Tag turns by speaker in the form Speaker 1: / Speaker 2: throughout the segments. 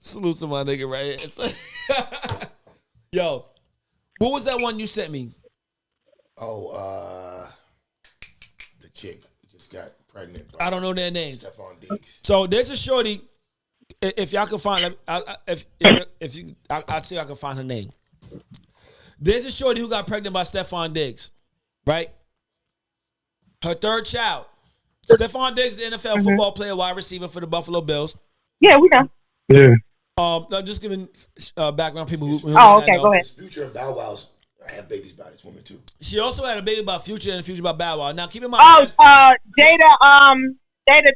Speaker 1: Salute to my nigga right here. Yo, what was that one you sent me?
Speaker 2: Oh, the chick just got pregnant.
Speaker 1: I don't know their names.
Speaker 2: Stephon Diggs.
Speaker 1: So there's a shorty. If y'all can find, I'll see if I can find her name. There's a shorty who got pregnant by Stephon Diggs, right? Her third child. Stephon Diggs, the NFL football player, wide receiver for the Buffalo Bills.
Speaker 3: Yeah, we know.
Speaker 4: Yeah.
Speaker 1: No, just giving background people who
Speaker 3: okay, go ahead.
Speaker 2: Future and Bow Wow's have babies by this woman too.
Speaker 1: She also had a baby about Future and a Future about Bow Wow. Now keep in mind.
Speaker 3: Jada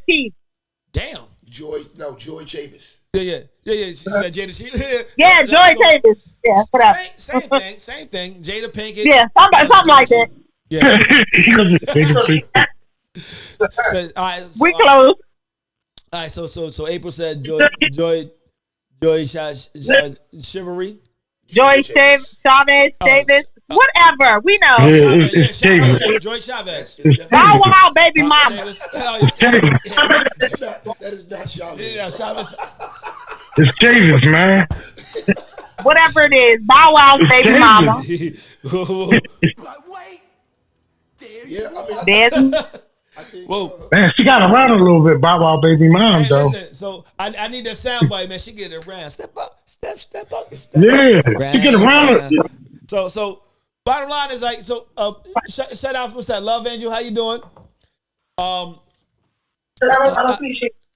Speaker 3: T.
Speaker 1: Damn.
Speaker 2: Joie Chavis.
Speaker 1: Yeah. She said Jada.
Speaker 3: Yeah, Joie Chavis. Yeah, whatever.
Speaker 1: Same thing. Jada Pinkett.
Speaker 3: Yeah, something like that.
Speaker 1: Yeah. All right, so,
Speaker 3: we close.
Speaker 1: All right, so April said Joy Chivalry.
Speaker 3: Joie Chavis, Chavis, whatever. We know.
Speaker 1: Joie Chavis.
Speaker 3: Bow Wow, baby mama.
Speaker 2: That is not Chavis.
Speaker 1: Yeah, Chavis.
Speaker 4: It's Chavis, man.
Speaker 3: Whatever it is, Bow Wow's baby mama.
Speaker 2: Yeah, I think.
Speaker 1: Whoa.
Speaker 4: Man, she got around a little bit, Bow Wow baby mom, though.
Speaker 1: Listen, so I need that soundbite, man. She get it around. Step up, step up.
Speaker 4: Yeah, she get around.
Speaker 1: So bottom line is like, shout out, what's that? Love Angel, how you doing?
Speaker 3: I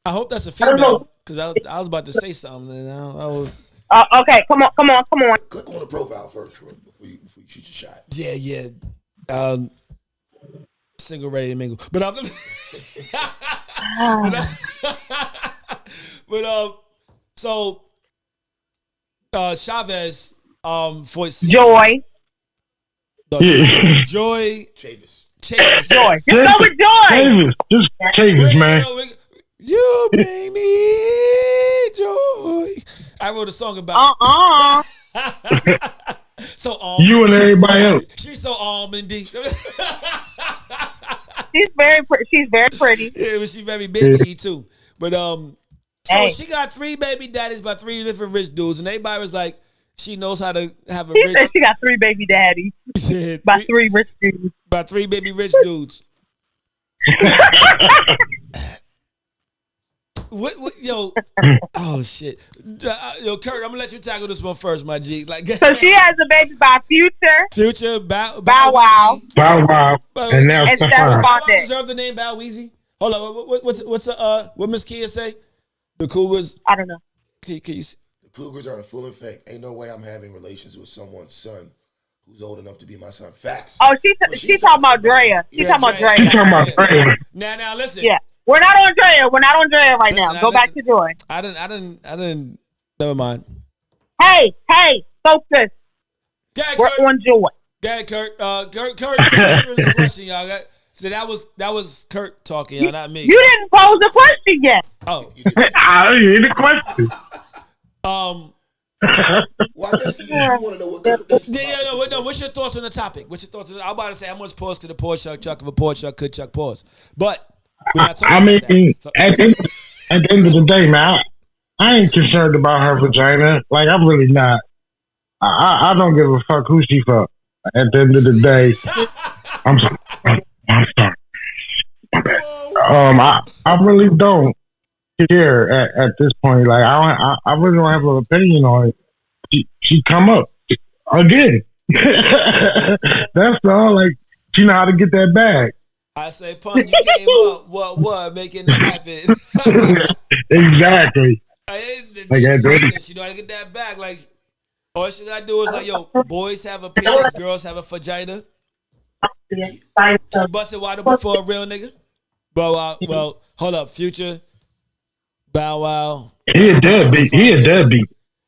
Speaker 1: hope that's a female, because I was about to say something. And I was.
Speaker 3: Okay, come on.
Speaker 2: Click on the profile first before you shoot your shot.
Speaker 1: Yeah. Single, ready to mingle, but so Chavez for
Speaker 3: Joy
Speaker 2: Chavis.
Speaker 3: Joy. Just go with Joy.
Speaker 4: Chavis. Just Chavis, man.
Speaker 1: You bring me joy. I wrote a song about so
Speaker 4: you and everybody else.
Speaker 1: She's so almondy.
Speaker 3: She's very pretty.
Speaker 1: Yeah, but she's very baby too. But so she got 3 baby daddies by 3 different rich dudes, and everybody was like, she knows how to have a
Speaker 3: She
Speaker 1: rich.
Speaker 3: said she got 3 baby daddies by 3 rich dudes.
Speaker 1: By 3 baby rich dudes. What yo? Oh shit! Yo, Kurt, I'm gonna let you tackle this one first, my G. Like,
Speaker 3: so she has a baby by Future,
Speaker 1: Bow
Speaker 3: Wow,
Speaker 4: and now
Speaker 3: Stephon Diggs.
Speaker 1: Deserve the name Bow Weezy. Hold on, what Miss Kia say? The Cougars.
Speaker 3: I don't know.
Speaker 1: Can you see?
Speaker 2: The Cougars are in full effect. Ain't no way I'm having relations with someone's son who's old enough to be my son. Facts.
Speaker 3: Oh, she talking about Drea. She talking about Drea.
Speaker 1: Now listen.
Speaker 3: Yeah. We're not on Drea right now. Go back to Joy.
Speaker 1: I didn't. Never mind.
Speaker 3: Hey, focus. We're on Joy.
Speaker 1: Go ahead, Kurt. Kurt, answer this question, y'all. So that was Kurt talking, y'all, not me.
Speaker 3: You didn't pose the question yet.
Speaker 1: Oh,
Speaker 4: I didn't hear the question.
Speaker 2: Well, I guess you want to know what Kurt thinks about
Speaker 1: no. What's your thoughts on the topic? I'm about to say how much pause could a pause chuck if a pause chuck could chuck pause, but.
Speaker 4: I mean, at the end of the day, man, I ain't concerned about her vagina. Like, I'm really not. I don't give a fuck who she fuck. At the end of the day, I'm sorry. I really don't care at this point. Like, I really don't have an opinion on it. She come up again. That's all. Like, she know how to get that bag.
Speaker 1: I say, Pun, you came up, what, making it happen.
Speaker 4: Exactly.
Speaker 1: She know how to get that back. Like, all she gotta do is like, yo, boys have a penis, girls have a vagina. She busted wide open for a real nigga. But, well, hold up, Future, Bow Wow.
Speaker 4: He a deadbeat.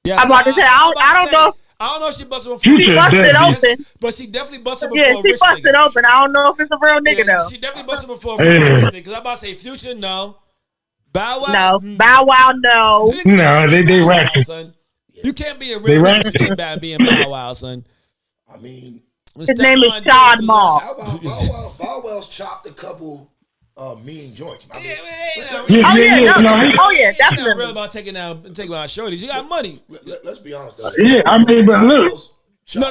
Speaker 3: Yeah, I'm about to say, I don't know.
Speaker 1: I don't know if she busted one.
Speaker 3: She busted open.
Speaker 1: But she definitely busted before
Speaker 3: a rich nigga. Yeah, she busted open. I don't know if it's a real nigga, though.
Speaker 1: She definitely busted before a rich nigga. Because I'm about to say Future, no. Bow Wow?
Speaker 3: No. Bow Wow, no.
Speaker 4: No, they ratchet.
Speaker 1: You can't be a real nigga by being Bow Wow, son.
Speaker 2: I mean,
Speaker 3: his name is Chad Mall.
Speaker 2: Bow Wow's chopped a couple mean joints. I mean,
Speaker 1: Definitely. Not real about taking out shorties. You got money.
Speaker 2: Let's be honest. Though.
Speaker 4: Yeah, I mean, but look.
Speaker 1: No.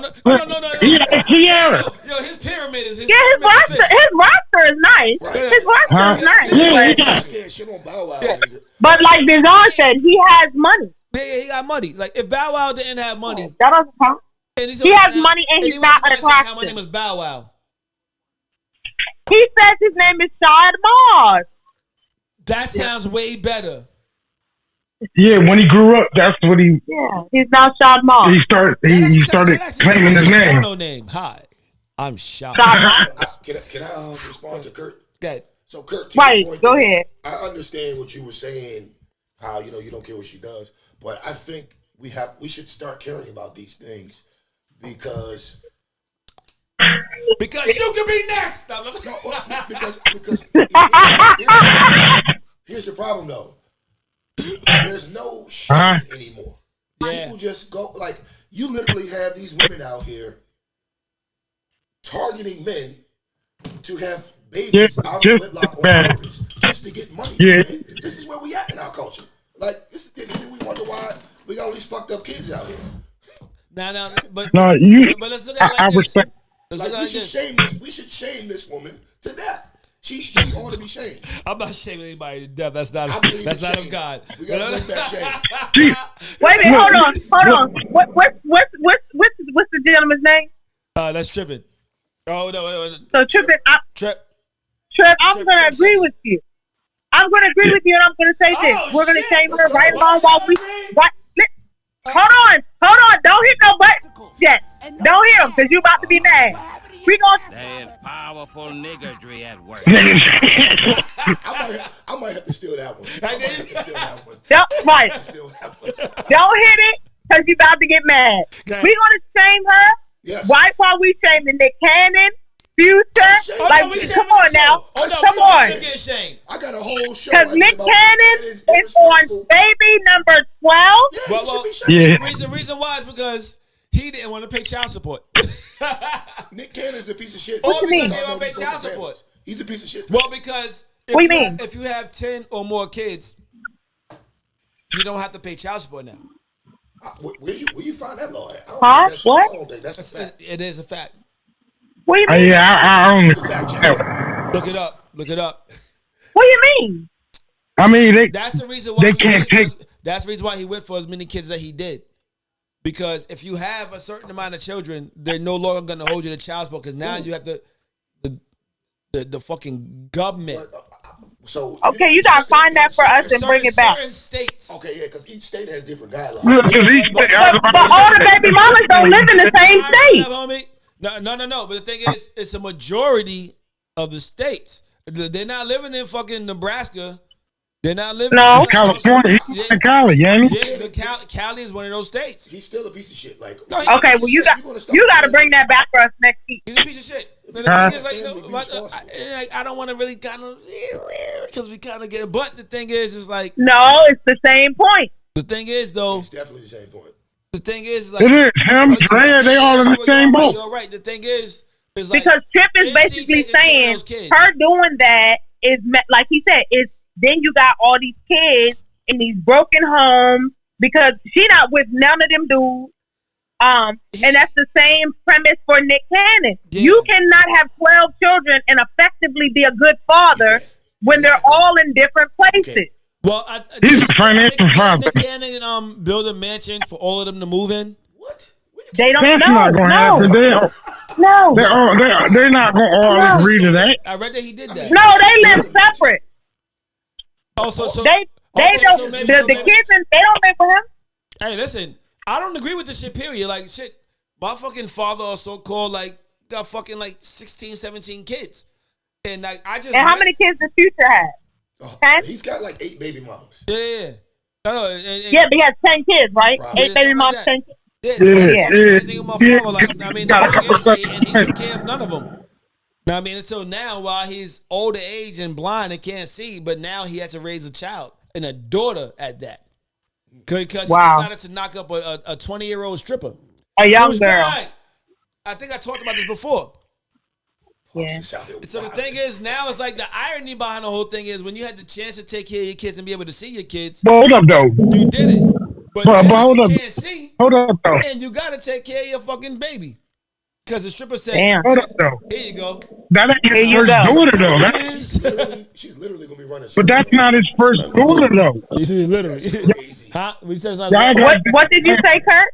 Speaker 4: Yeah.
Speaker 1: Yo, his pyramid is his.
Speaker 3: Yeah, his roster is nice.
Speaker 2: Right.
Speaker 3: His roster is nice.
Speaker 2: Yeah. Shit on Bow Wow.
Speaker 3: Yeah. But like Bizarre said, he has money.
Speaker 1: Yeah, he got money. Like if Bow Wow didn't have money,
Speaker 3: that doesn't count. He has money and he's not attractive.
Speaker 1: My name is Bow Wow.
Speaker 3: He says his name is Shad Moss.
Speaker 1: That sounds way better.
Speaker 4: Yeah, when he grew up, that's what he.
Speaker 3: Yeah, he's now Shad Moss.
Speaker 4: He started claiming his
Speaker 1: name. Hi, I'm Shad.
Speaker 2: Can I respond to Kurt?
Speaker 1: Go ahead.
Speaker 2: So Kurt,
Speaker 3: right, go ahead.
Speaker 2: I understand what you were saying. How you don't care what she does, but I think we should start caring about these things because
Speaker 1: you can be next.
Speaker 2: No, because here's the problem though. There's no shame anymore.
Speaker 1: Yeah.
Speaker 2: People just go like you literally have these women out here targeting men to have babies out of wedlock on purpose just to get money.
Speaker 4: Yeah.
Speaker 2: This is where we at in our culture. Like we wonder why we got all these fucked up kids out here.
Speaker 1: But let's look at it
Speaker 4: I respect.
Speaker 2: We should shame this woman to death. She ought to be shamed.
Speaker 1: I'm not shaming anybody to death. That's not of God.
Speaker 2: We gotta bring back shame.
Speaker 3: Wait a minute, hold on. What's the gentleman's name?
Speaker 1: That's Trippin'. Oh no.
Speaker 3: So Trippin'. Trip, I'm gonna agree with you. I'm gonna agree with you, and I'm gonna say this. We're gonna shame her right along while we. Hold on. Don't hit no button yet. Don't hit him because you about to be mad. We gonna.
Speaker 5: There is powerful niggardry at work.
Speaker 2: I might have to steal that one.
Speaker 3: Right. Don't hit it because you about to get mad. We gonna shame her.
Speaker 2: Yes.
Speaker 3: Right while we shame the Nick Cannon, Future. Come on now. Come on.
Speaker 2: I got a whole show.
Speaker 3: Because Nick Cannon is on baby number 12.
Speaker 1: The reason why is because he didn't want to pay child support.
Speaker 2: Nick Cannon's a piece of shit.
Speaker 3: What you mean?
Speaker 1: He don't pay child support.
Speaker 2: He's a piece of shit.
Speaker 1: Well, because if you have 10 or more kids, you don't have to pay child support now.
Speaker 2: Where you find that law at?
Speaker 3: What?
Speaker 2: I don't think that's a fact.
Speaker 1: It is a fact.
Speaker 3: What do you mean?
Speaker 4: I don't.
Speaker 1: Look it up.
Speaker 3: What do you mean?
Speaker 4: I mean,
Speaker 1: that's the reason why that's the reason why he went for as many kids that he did. Because if you have a certain amount of children, they're no longer going to hold you to child support because now you have the fucking government.
Speaker 3: Okay, you gotta find that for us and bring it back.
Speaker 1: Certain states.
Speaker 2: Okay, yeah, because each state has different guidelines.
Speaker 3: But all the baby mamas don't live in the same state.
Speaker 1: No. But the thing is, it's a majority of the states. They're not living in fucking Nebraska. They're not living in
Speaker 4: California. Cali,
Speaker 1: Cali is one of those states.
Speaker 2: He's still a piece of shit. Like,
Speaker 3: okay, well you got to bring that back for us next week.
Speaker 1: He's a piece of shit. But the thing is, I don't want to really kind of because we kind of get it. But the thing is like
Speaker 3: no, it's the same point.
Speaker 1: The thing is though,
Speaker 2: it's definitely the same point.
Speaker 1: The thing is like
Speaker 4: it is him, Drea, they all in the same boat.
Speaker 1: You're right. The thing is like,
Speaker 3: because Tripp is basically saying her doing that is like he said is. Then you got all these kids in these broken homes because she not with none of them dudes. And that's the same premise for Nick Cannon. Yeah. You cannot have 12 children and effectively be a good father when they're all in different places. Okay.
Speaker 1: Well,
Speaker 4: he's a financial father.
Speaker 1: Nick Cannon build a mansion for all of them to move in.
Speaker 2: What?
Speaker 3: They don't
Speaker 4: know. That's not going to happen. They're not going to all agree to that.
Speaker 1: I read that he did that.
Speaker 3: No, they live separate.
Speaker 1: Oh, so
Speaker 3: they don't. The kids and they don't live with him.
Speaker 1: Hey, listen, I don't agree with this shit. Period. Like shit, my fucking father or so called like got fucking like 16, 17 kids, and like I just.
Speaker 3: And how many kids does Future have? 10?
Speaker 2: He's got like 8 baby mamas.
Speaker 1: Yeah. No, and
Speaker 3: yeah, but he has 10 kids, right? 8 baby mamas, 10 kids.
Speaker 1: Yeah. I mean, and he took care of none of them. Now, I mean, until now, while he's older age and blind and can't see, but now he has to raise a child and a daughter at that. Because he decided to knock up a 20-year-old stripper.
Speaker 3: A young girl.
Speaker 1: I think I talked about this before.
Speaker 3: Yeah.
Speaker 1: So the thing is, now it's like the irony behind the whole thing is when you had the chance to take care of your kids and be able to see your kids,
Speaker 4: But hold up, though.
Speaker 1: you did it. But
Speaker 4: But
Speaker 1: now
Speaker 4: hold
Speaker 1: you
Speaker 4: up.
Speaker 1: can't see,
Speaker 4: Hold up, though.
Speaker 1: and you gotta take care of your fucking baby. Because the stripper said,
Speaker 3: Damn.
Speaker 4: Hold up, though.
Speaker 1: here you go.
Speaker 4: That ain't
Speaker 3: Here
Speaker 4: his
Speaker 3: you
Speaker 4: first
Speaker 3: go.
Speaker 4: daughter, though. That's,
Speaker 2: She's literally gonna be running.
Speaker 4: but that's not his first daughter, though.
Speaker 1: Literally.
Speaker 2: Crazy.
Speaker 1: Huh? We said it's not
Speaker 4: Y'all got-
Speaker 3: What did you say, Kurt?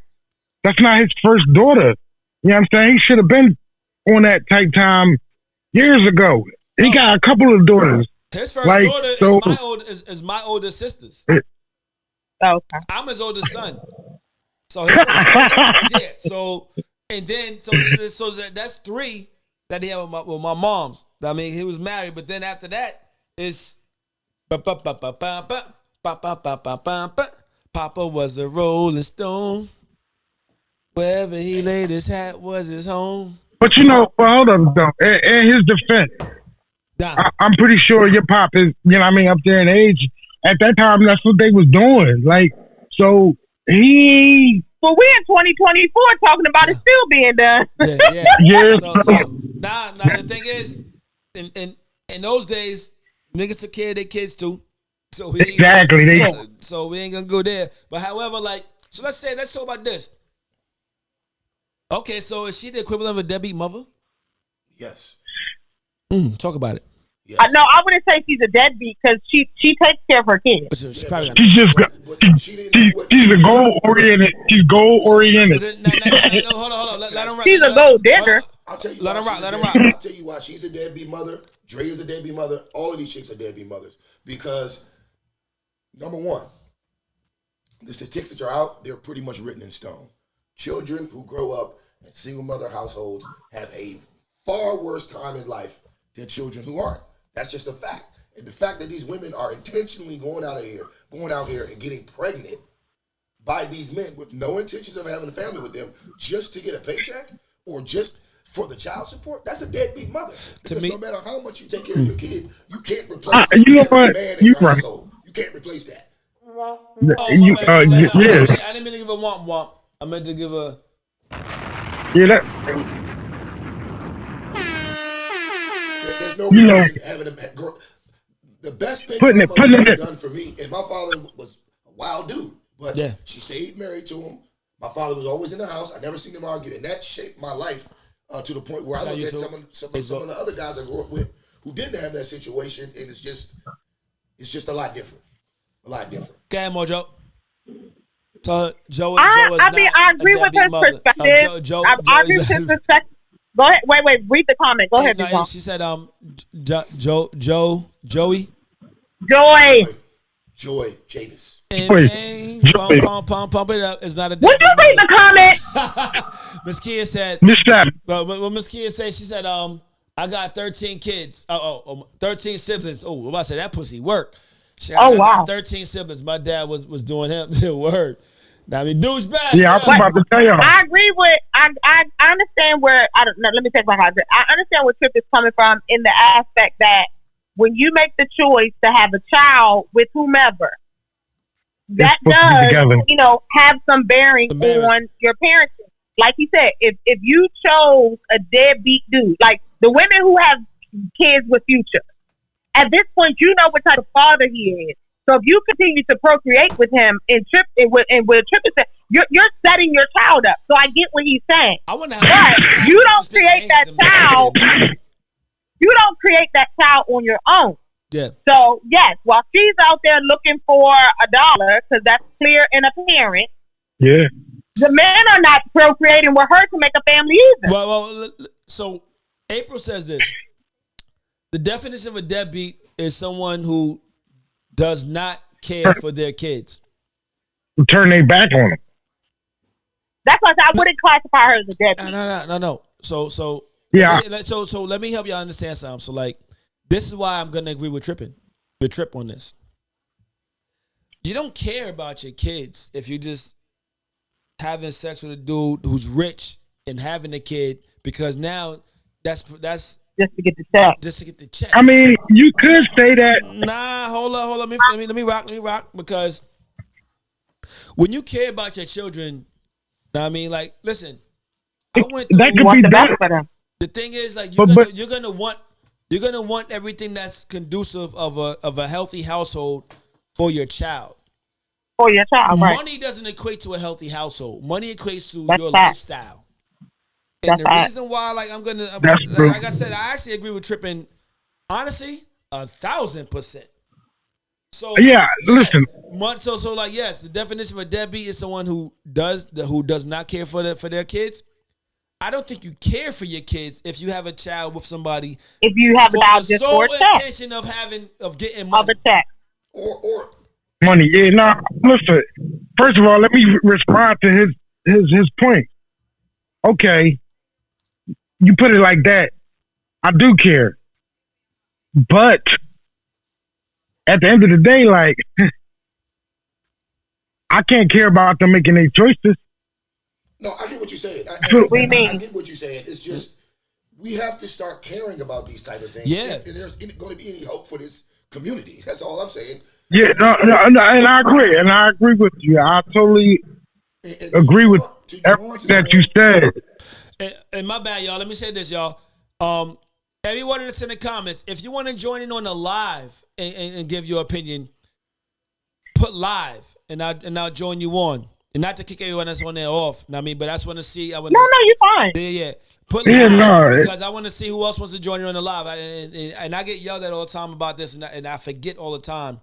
Speaker 4: That's not his first daughter. You know what I'm saying? He should have been on that type time years ago. He got a couple of daughters.
Speaker 1: His first
Speaker 4: Like,
Speaker 1: daughter
Speaker 4: so-
Speaker 1: is my older sister's.
Speaker 3: Oh, okay.
Speaker 1: I'm his oldest son. So his yeah. So and then so that's 3 that he had with my mom's. I mean, he was married, but then after that is Papa was a Rolling Stone. Wherever he laid his hat was his home.
Speaker 4: But hold up, though. In his defense, I'm pretty sure your pop is, you know what I mean, up there in age. At that time, that's what they was doing. Like, so he...
Speaker 3: Well, we're in 2024 talking about it still being done.
Speaker 4: Yeah.
Speaker 1: So now the thing is, in those days, niggas took care of their kids too. So we
Speaker 4: Exactly.
Speaker 1: So we ain't gonna go there. But however, like, so let's talk about this. Okay, so is she the equivalent of a deadbeat mother?
Speaker 2: Yes.
Speaker 1: Talk about it.
Speaker 2: Yes.
Speaker 3: No, I wouldn't say she's a deadbeat because she takes care of her kids.
Speaker 1: She's probably not.
Speaker 4: She's just she's a goal oriented. She's goal oriented.
Speaker 1: No, hold on. Let him rock.
Speaker 3: She's a gold digger.
Speaker 2: I'll tell you
Speaker 1: Let
Speaker 2: why
Speaker 1: him rock.
Speaker 2: I'll tell you why she's a deadbeat mother. Dre is a deadbeat mother. All of these chicks are deadbeat mothers because number one, the statistics that are out, they're pretty much written in stone. Children who grow up in single mother households have a far worse time in life than children who aren't. That's just a fact. And the fact that these women are intentionally going out here and getting pregnant by these men with no intentions of having a family with them just to get a paycheck or just for the child support, that's a deadbeat mother. Because no matter how much you take care of your kid, you can't replace
Speaker 4: you know what?
Speaker 2: man in your household. You can't replace that.
Speaker 4: Yeah.
Speaker 1: I didn't mean to give a womp. I meant to give a.
Speaker 4: Yeah, that.
Speaker 2: There's no reason having a girl. The best thing my mother done for me, and my father was a wild dude, but she stayed married to him. My father was always in the house. I never seen him argue, and that shaped my life to the point where I look at some of the other guys I grew up with who didn't have that situation, and it's just a lot different. A lot different.
Speaker 1: Go ahead, Mojo. So
Speaker 3: I agree with his perspective. I agree with his perspective. Go ahead. Wait. Read the comment. Go ahead.
Speaker 1: No, she said, Joie.
Speaker 2: Joie Chavis.
Speaker 1: Pump it up. It's not a.
Speaker 3: Would you read the comment?
Speaker 1: Miss Kia said. What Miss Kia said, she said, I got 13 kids. 13 siblings. Oh, I'm about to say that pussy work. I got 13 siblings. My dad was doing him the word. Now, I mean, douchebag.
Speaker 4: Yeah, I was about to tell y'all.
Speaker 3: I agree with. I understand where. I don't know. Let me take my husband. I understand where Tripp is coming from in the aspect that when you make the choice to have a child with whomever, that does, have some bearing on your parenting. Like he said, if you chose a deadbeat dude, like the women who have kids with Future, at this point, you know what type of father he is. So if you continue to procreate with him and Tripp said, you're setting your child up. So I get what he's saying. But you don't create that child. You don't create that child on your own.
Speaker 1: Yeah.
Speaker 3: So yes, while she's out there looking for $1, because that's clear and apparent.
Speaker 4: Yeah.
Speaker 3: The men are not procreating with her to make a family either.
Speaker 1: Well, so April says this. The definition of a deadbeat is someone who does not care for their kids.
Speaker 4: Turn their back on them.
Speaker 3: That's why I wouldn't classify her as a deadbeat.
Speaker 1: No. So
Speaker 4: yeah.
Speaker 1: So let me help y'all understand something. So like, this is why I'm gonna agree with Tripp on this. You don't care about your kids if you just having sex with a dude who's rich and having a kid because now that's
Speaker 3: just to get the check.
Speaker 1: Just to get the check.
Speaker 4: I mean, you could say that.
Speaker 1: Nah, hold on. Let me rock because when you care about your children, I mean, like, listen, I went through,
Speaker 4: that could be done.
Speaker 1: The thing is, like, you're gonna want everything that's conducive of a healthy household for your child.
Speaker 3: For your child, right?
Speaker 1: Money doesn't equate to a healthy household. Money equates to
Speaker 3: That's
Speaker 1: your
Speaker 3: fact.
Speaker 1: lifestyle. And
Speaker 3: That's
Speaker 1: the
Speaker 3: fact.
Speaker 1: reason why, like, I'm gonna,
Speaker 4: That's true.
Speaker 1: like I said, I actually agree with Trippin. Honestly, 1,000%. So
Speaker 4: Yeah, listen.
Speaker 1: So like, yes, the definition of a deadbeat is someone who does not care for their kids. I don't think you care for your kids if you have a child with somebody.
Speaker 3: If you have it out
Speaker 1: the
Speaker 3: just
Speaker 1: sole
Speaker 3: for a check,
Speaker 1: intention of getting money.
Speaker 3: of a check.
Speaker 2: Or
Speaker 4: Money. Yeah, nah. Listen. First of all, let me respond to his point. Okay, you put it like that. I do care, but at the end of the day, like, I can't care about them making their choices.
Speaker 2: no, I get what you're saying. I get what you're saying. It's just we have to start caring about these type of things.
Speaker 1: Yeah.
Speaker 2: If there's going to be any hope for this community, that's all I'm saying.
Speaker 4: Yeah, no, and I agree, with you. I totally agree with everything that you said.
Speaker 1: And my bad, y'all. Let me say this, y'all. Everyone that's in the comments, if you want to join in on the live and give your opinion, put live, and I'll join you on. And not to kick everyone that's on there off. I mean, but I just want to see.
Speaker 3: No, you're fine.
Speaker 1: Yeah. Put live because I want to see who else wants to join you on the live. And I get yelled at all the time about this, and I forget all the time.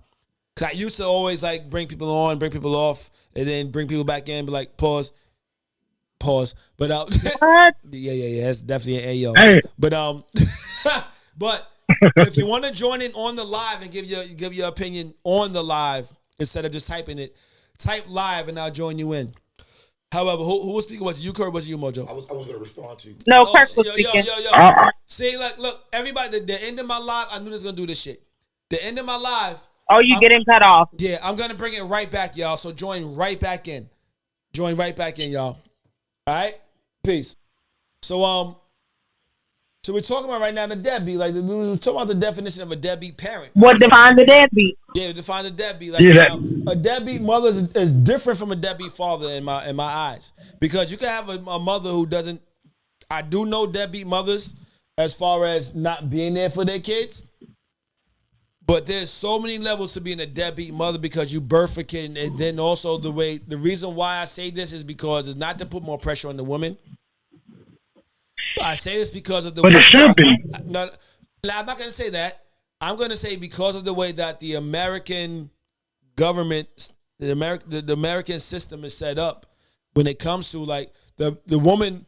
Speaker 1: Cause I used to always like bring people on, bring people off, and then bring people back in, be like, pause. But
Speaker 3: What?
Speaker 1: yeah, that's definitely an AO.
Speaker 4: Hey.
Speaker 1: But but if you want to join in on the live and give your opinion on the live instead of just typing it, type live and I'll join you in. However, who was speaking? Was it you, Kurt? Or was it you, Mojo?
Speaker 2: I was going to respond to you.
Speaker 3: No, Kirk was speaking.
Speaker 1: Yo. See, look, everybody. The end of my live, I knew this was gonna do this shit. The end of my live.
Speaker 3: Oh, you getting cut off?
Speaker 1: Yeah, I'm gonna bring it right back, y'all. So join right back in. Join right back in, y'all. All right, peace. So we're talking about right now the deadbeat. Like we were talking about the definition of a deadbeat parent.
Speaker 3: What defines the deadbeat?
Speaker 1: Yeah, define the deadbeat. Like a deadbeat mother is different from a deadbeat father in my eyes, because you can have a mother who doesn't. I do know deadbeat mothers as far as not being there for their kids, but there's so many levels to being a deadbeat mother because you birth a kid, and then also the reason why I say this is because it's not to put more pressure on the woman. I say this because of the way.
Speaker 4: But it should be.
Speaker 1: No, I'm not going to say that. I'm going to say because of the way that the American government, the American system is set up when it comes to like the woman,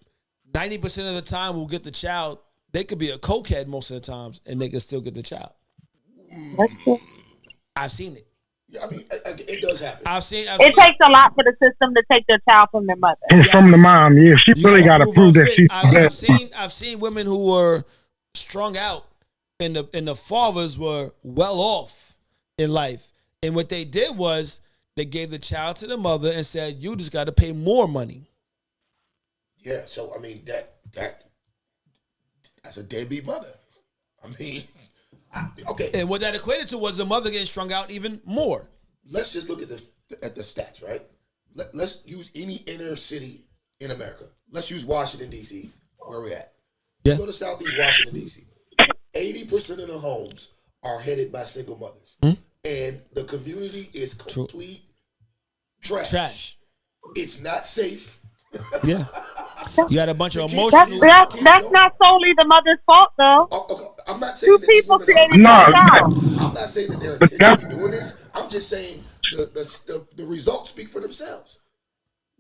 Speaker 1: 90% of the time will get the child. They could be a cokehead most of the times and they can still get the child. I've seen it.
Speaker 2: Yeah, I mean, it does happen.
Speaker 3: It takes a lot for the system to take their child from their mother.
Speaker 4: From the mom, yeah. She really got to prove that she's
Speaker 1: I've seen women who were strung out and the fathers were well off in life. And what they did was they gave the child to the mother and said, you just got to pay more money.
Speaker 2: Yeah, so I mean that's a deadbeat mother. I mean, okay.
Speaker 1: And what that equated to was the mother getting strung out even more.
Speaker 2: Let's just look at the stats, right? Let's use any inner city in America. Let's use Washington, D.C., where we're at.
Speaker 1: Yeah.
Speaker 2: Go to Southeast Washington, D.C. 80% of the homes are headed by single mothers. And the community is complete trash. It's not safe.
Speaker 1: Yeah. You got a bunch of emotional.
Speaker 3: That's not solely the mother's fault, though.
Speaker 2: Okay. I'm not saying
Speaker 3: Two people created
Speaker 4: No.
Speaker 3: the child.
Speaker 2: I'm not saying that they're intentionally doing this. I'm just saying the results speak for themselves.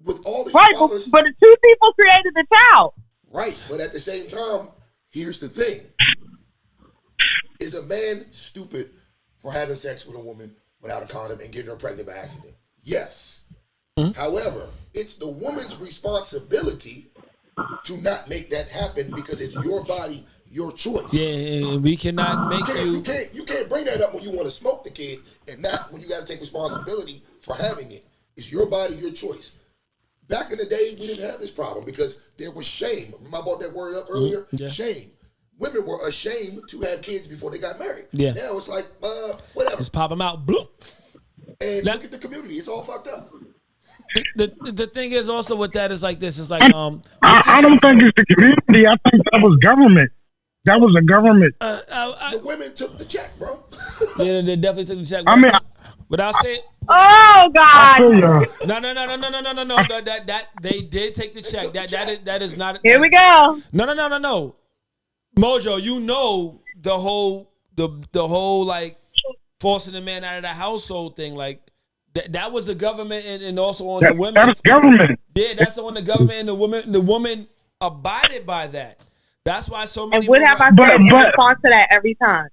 Speaker 2: With all the
Speaker 3: Right,
Speaker 2: fathers,
Speaker 3: but the two people created the child.
Speaker 2: right, but at the same time, here's the thing. Is a man stupid for having sex with a woman without a condom and getting her pregnant by accident? Yes. However, it's the woman's responsibility to not make that happen because it's your body, your choice.
Speaker 1: Yeah, and we cannot make
Speaker 2: You can't bring that up when you want to smoke the kid and not when you got to take responsibility for having it. It's your body, your choice. Back in the day, we didn't have this problem because there was shame. Remember I brought that word up earlier?
Speaker 1: Yeah.
Speaker 2: Shame. Women were ashamed to have kids before they got married.
Speaker 1: Yeah.
Speaker 2: Now it's like, whatever.
Speaker 1: just pop them out. Bloop.
Speaker 2: And look at the community. It's all fucked up.
Speaker 1: the thing is also with that is like this. It's like
Speaker 4: I don't think it's the community. I think that was government. That was a government.
Speaker 2: The women took the check, bro.
Speaker 1: Yeah, they definitely took the check.
Speaker 4: I mean,
Speaker 1: without saying.
Speaker 3: Oh God!
Speaker 1: No. That they did take the check. That is not.
Speaker 3: Here we go.
Speaker 1: No. Mojo, you know the whole like forcing the man out of the household thing. Like that was the government and also on the women.
Speaker 4: That's government.
Speaker 1: Yeah, that's on the government and the woman abided by that. That's why so many.
Speaker 3: And what have I said in response to that every time?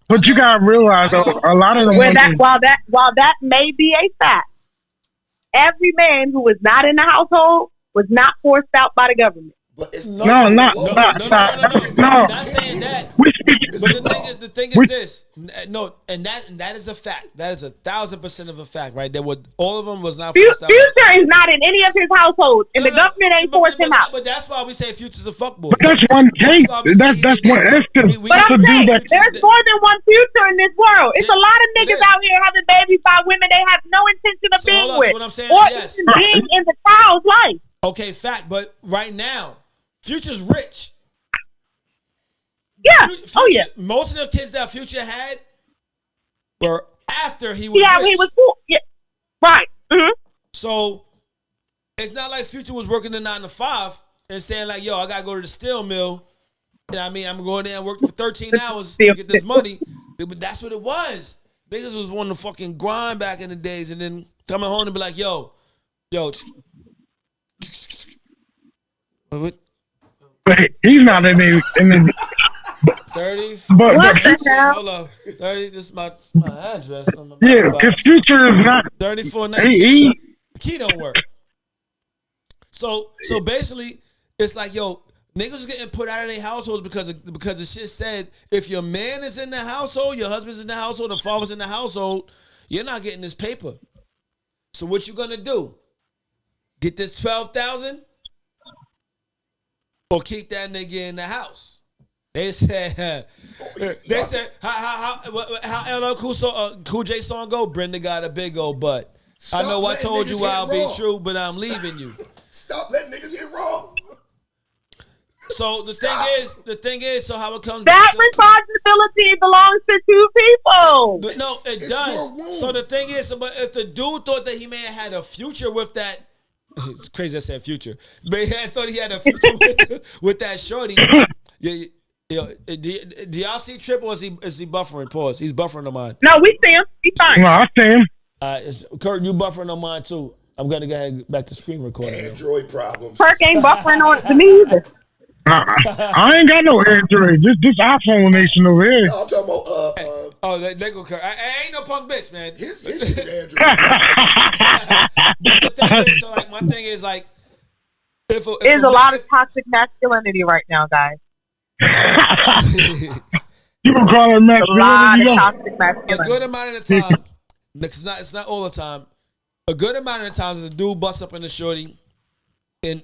Speaker 4: But you gotta realize a lot of the
Speaker 3: while that may be a fact, every man who was not in the household was not forced out by the government.
Speaker 2: But it's
Speaker 1: No.
Speaker 2: not
Speaker 1: Not saying that. But the thing is this. No, and that is a fact. That is 1,000% of a fact, right? All of them was not forced out.
Speaker 3: Future is not in any of his households, and the government ain't forced him out.
Speaker 1: But that's why we say Future's a fuckboy.
Speaker 4: But that's one case. That's one instance.
Speaker 3: But I'm saying there's more than one Future in this world. It's a lot of niggas out here having babies by women they have no intention of being with,
Speaker 1: what I'm saying,
Speaker 3: or
Speaker 1: yes.
Speaker 3: even being in the child's life.
Speaker 1: Okay, fact. But right now, Future's rich.
Speaker 3: Yeah.
Speaker 1: Future,
Speaker 3: Yeah.
Speaker 1: Most of the kids that Future had were after he was rich.
Speaker 3: He was cool. Yeah. Right. Mm-hmm.
Speaker 1: So it's not like Future was working the 9 to 5 and saying like, "Yo, I gotta go to the steel mill." You know what I mean? I'm going there and work for 13 hours to get this money. But that's what it was. Niggas was wanting to fucking grind back in the days and then coming home and be like, yo. What?
Speaker 4: He's not in the
Speaker 1: 30.
Speaker 4: But
Speaker 3: What the hell?
Speaker 1: Hold on. 30. This is my address. On the
Speaker 4: yeah, because Future is not
Speaker 1: 3419. The key don't work. So basically, it's like, yo, niggas is getting put out of their households because the shit said if your man is in the household, your husband's in the household, the father's in the household, you're not getting this paper. So what you gonna do? Get this 12,000? Or keep that nigga in the house. They said how LL Cool J song go? Brenda got a big old butt. I know I told you I'll be true, but I'm leaving you.
Speaker 2: Stop letting niggas hit wrong.
Speaker 1: So the thing is, so how it comes
Speaker 3: that responsibility belongs to two people.
Speaker 1: No, it does. So the thing is, but if the dude thought that he may have had a future with that. It's crazy I said future. But I thought he had a future with that shorty. Do y'all see Tripp or is he buffering? Pause. He's buffering on mine.
Speaker 3: No, we see him. He's fine.
Speaker 4: No, I see him.
Speaker 1: Kurt, you buffering on mine too. I'm gonna go ahead back to screen recording.
Speaker 2: Android problems.
Speaker 3: Kirk ain't buffering on to me either.
Speaker 4: I ain't got no Android. This iPhone nation over here.
Speaker 2: No, I'm talking about
Speaker 1: they go Kurt. I ain't no punk bitch, man.
Speaker 2: his shit is Android.
Speaker 1: But the thing is, so like my thing is like, if
Speaker 3: There's a lot of toxic masculinity right now, guys.
Speaker 4: You can call it masculinity.
Speaker 3: Toxic masculinity.
Speaker 1: A good amount of the time, it's not all the time. A good amount of the times, a dude busts up in the shorty, and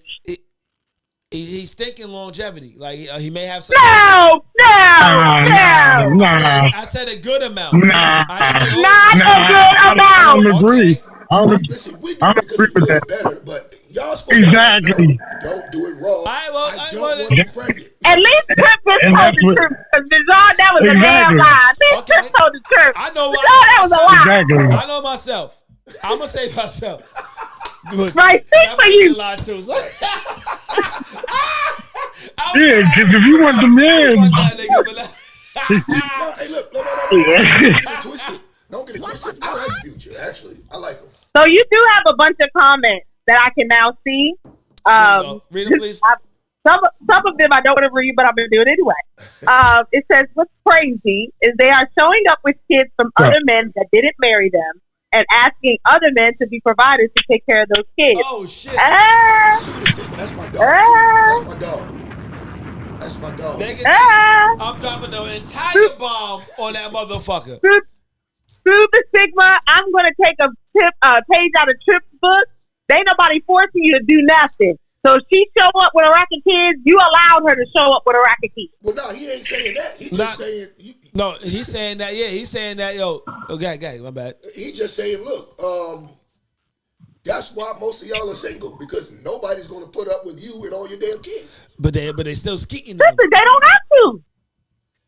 Speaker 1: he's thinking longevity. Like he may have some.
Speaker 3: No.
Speaker 1: I said a good amount.
Speaker 3: Not a good amount.
Speaker 4: I don't agree.
Speaker 1: Okay.
Speaker 2: Listen, we do it because we feel better, but y'all supposed
Speaker 4: Exactly.
Speaker 2: to don't do it wrong. I don't want to be pregnant.
Speaker 3: At least Tripp just told the truth. Because that was a damn lie. Tripp told the truth.
Speaker 1: I know
Speaker 3: that was a lie.
Speaker 4: Exactly.
Speaker 1: I know myself. I'm gonna say myself.
Speaker 3: Right, speak for you.
Speaker 1: Lie too.
Speaker 4: Yeah, because if you want the man.
Speaker 2: No, hey, look. Don't get it twisted. Don't get it twisted. I like Future, actually. I like him.
Speaker 3: So you do have a bunch of comments that I can now see.
Speaker 1: Read them, please.
Speaker 3: Some of them I don't want to read, but I'm going to do it anyway. It says, what's crazy is they are showing up with kids from other men that didn't marry them and asking other men to be providers to take care of those kids.
Speaker 1: Oh, shit.
Speaker 2: That's my dog. That's my dog.
Speaker 1: I'm dropping the entire bomb on that motherfucker.
Speaker 3: Through the stigma, I'm going to take a page out of Tripp's book. There ain't nobody forcing you to do nothing. So if she show up with a rack of kids, you allowed her to show up with a rack of kids.
Speaker 2: Well, no, he ain't saying that. He's just saying...
Speaker 1: No, he's saying that, yeah. He's saying that, yo. Okay, my bad.
Speaker 2: He just saying, look, That's why most of y'all are single, because nobody's going to put up with you and all your damn kids.
Speaker 1: But they still skeeting
Speaker 3: Listen, they don't have to.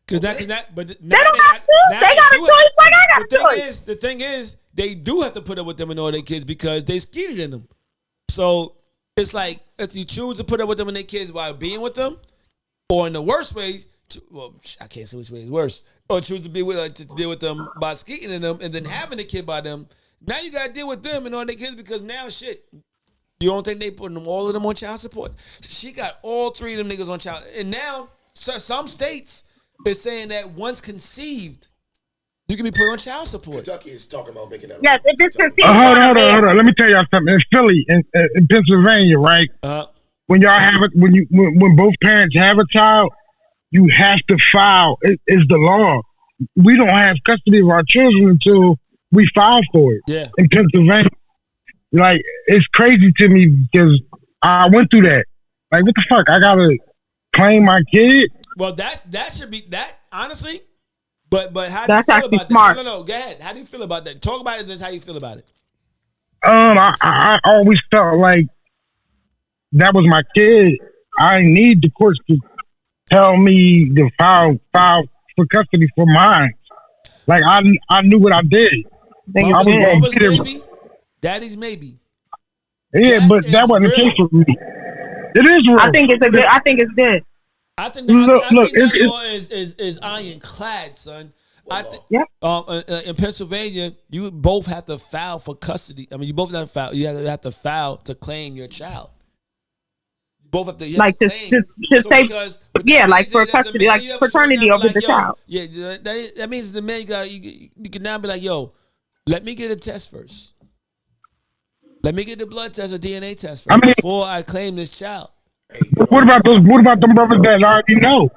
Speaker 1: Because
Speaker 3: they don't have to. They got a choice like I got a choice.
Speaker 1: The thing is, they do have to put up with them and all their kids because they skeeted in them. So it's like if you choose to put up with them and their kids while being with them, or in the worst way, well, I can't say which way is worse, or choose to be with to deal with them by skeeting in them and then having a kid by them. Now you gotta deal with them and all their kids because now shit. You don't think they putting them all of them on child support? She got all 3 of them niggas on child, and now some states is saying that once conceived, you can be put on child support.
Speaker 2: Kentucky is talking about making that.
Speaker 3: Yes, if it's conceived.
Speaker 4: Hold on. Let me tell y'all something. In Philly, in Pennsylvania, right? When y'all have it, when both parents have a child, you have to file. It's the law. We don't have custody of our children until we file for it.
Speaker 1: Yeah.
Speaker 4: In Pennsylvania, like it's crazy to me because I went through that. Like, what the fuck? I gotta claim my kid.
Speaker 1: Well, that should be that honestly. But how do
Speaker 3: that's
Speaker 1: you feel about
Speaker 3: smart.
Speaker 1: that? No, go ahead. How do you feel about that? Talk about it, then how you feel about it.
Speaker 4: I always felt like that was my kid. I need the courts to tell me to file for custody for mine. Like I knew what I did.
Speaker 1: Mama's maybe, daddy's maybe.
Speaker 4: Yeah,
Speaker 1: that
Speaker 4: but that wasn't the case for me. It is real.
Speaker 3: I think it's good. I think
Speaker 1: that law is ironclad, son. In Pennsylvania, you both have to file for custody. I mean, you both have to file. You have to file to claim your child. You both have to
Speaker 3: like to say, like for custody, like paternity over the child.
Speaker 1: Yeah, that means the man you can now be like, yo, let me get a test first. Let me get the blood test or DNA test first before I claim this child.
Speaker 4: What about them brothers that I already know?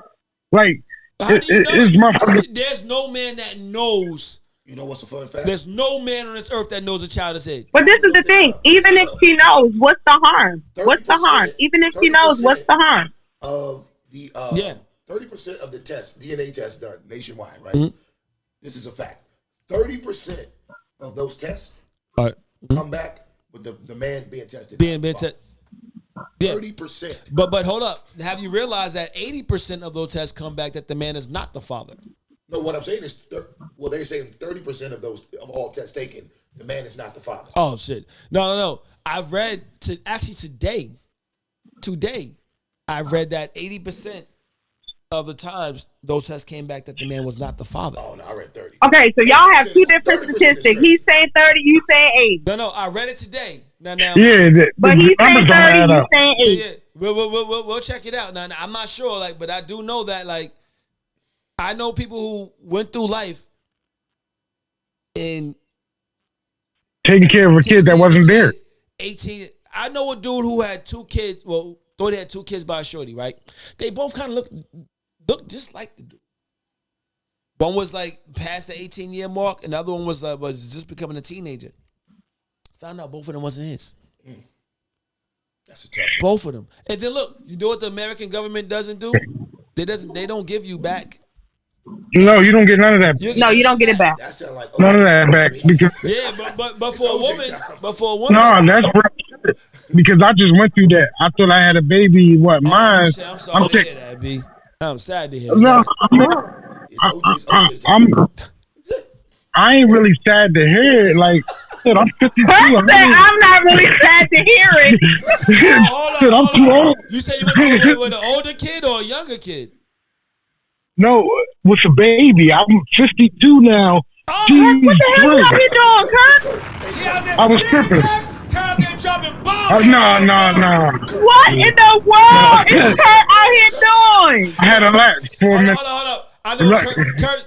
Speaker 4: Like, there's
Speaker 1: no man that knows.
Speaker 2: You know what's a fun fact?
Speaker 1: There's no man on this earth that knows a child is his.
Speaker 3: But this is the thing. Even if she knows, what's the harm? What's the harm? Even if she knows, what's the harm?
Speaker 2: Of the 30% of the tests, DNA tests done nationwide, right? Mm-hmm. This is a fact. 30% of those tests come back with the man being tested.
Speaker 1: Being tested.
Speaker 2: 30%.
Speaker 1: But hold up. Have you realized that 80% of those tests come back that the man is not the father?
Speaker 2: No, what I'm saying is, they're saying 30% of all tests taken, the man is not the father.
Speaker 1: Oh, shit. No. I've read today, I've read that 80% of the times those tests came back that the man was not the father.
Speaker 2: Oh, no, I read 30.
Speaker 3: Okay, so y'all have two different statistics. He's saying 30, you saying 80.
Speaker 1: No, I read it today. Now,
Speaker 3: but he's saying 30, you saying 80.
Speaker 1: Yeah. We'll check it out. Now, I'm not sure, but I do know that, I know people who went through life and
Speaker 4: taking care of a kid that wasn't there.
Speaker 1: 18. I know a dude who had 2 kids. Well, thought he had 2 kids by a shorty, right? They both kind of looked just like the dude. One was past the 18-year mark, and the other one was just becoming a teenager. Found out both of them wasn't his.
Speaker 2: That's a tough one.
Speaker 1: Both of them. And then look, you know what the American government doesn't do? They don't give you back.
Speaker 4: No, you don't get none of that.
Speaker 3: No, you don't get it back.
Speaker 2: That sound like
Speaker 4: none of that back because
Speaker 1: but for a woman,
Speaker 4: no, that's right. Because I just went through that. I thought I had a baby. Mine?
Speaker 1: I'm sorry to hear that, B. I'm sad to hear
Speaker 4: no,
Speaker 1: that.
Speaker 4: I ain't really sad to hear it. I'm 52.
Speaker 3: I'm not really sad to hear it.
Speaker 1: Hold on.
Speaker 4: I'm too old.
Speaker 1: You say you went with an older kid or a younger kid?
Speaker 4: No, with a baby. I'm 52 now.
Speaker 3: Oh, what the hell are you doing, Kurt?
Speaker 4: I was tripping. No.
Speaker 3: What in the world is Kurt out here doing?
Speaker 4: I had a latch for a minute.
Speaker 1: Hold up. I know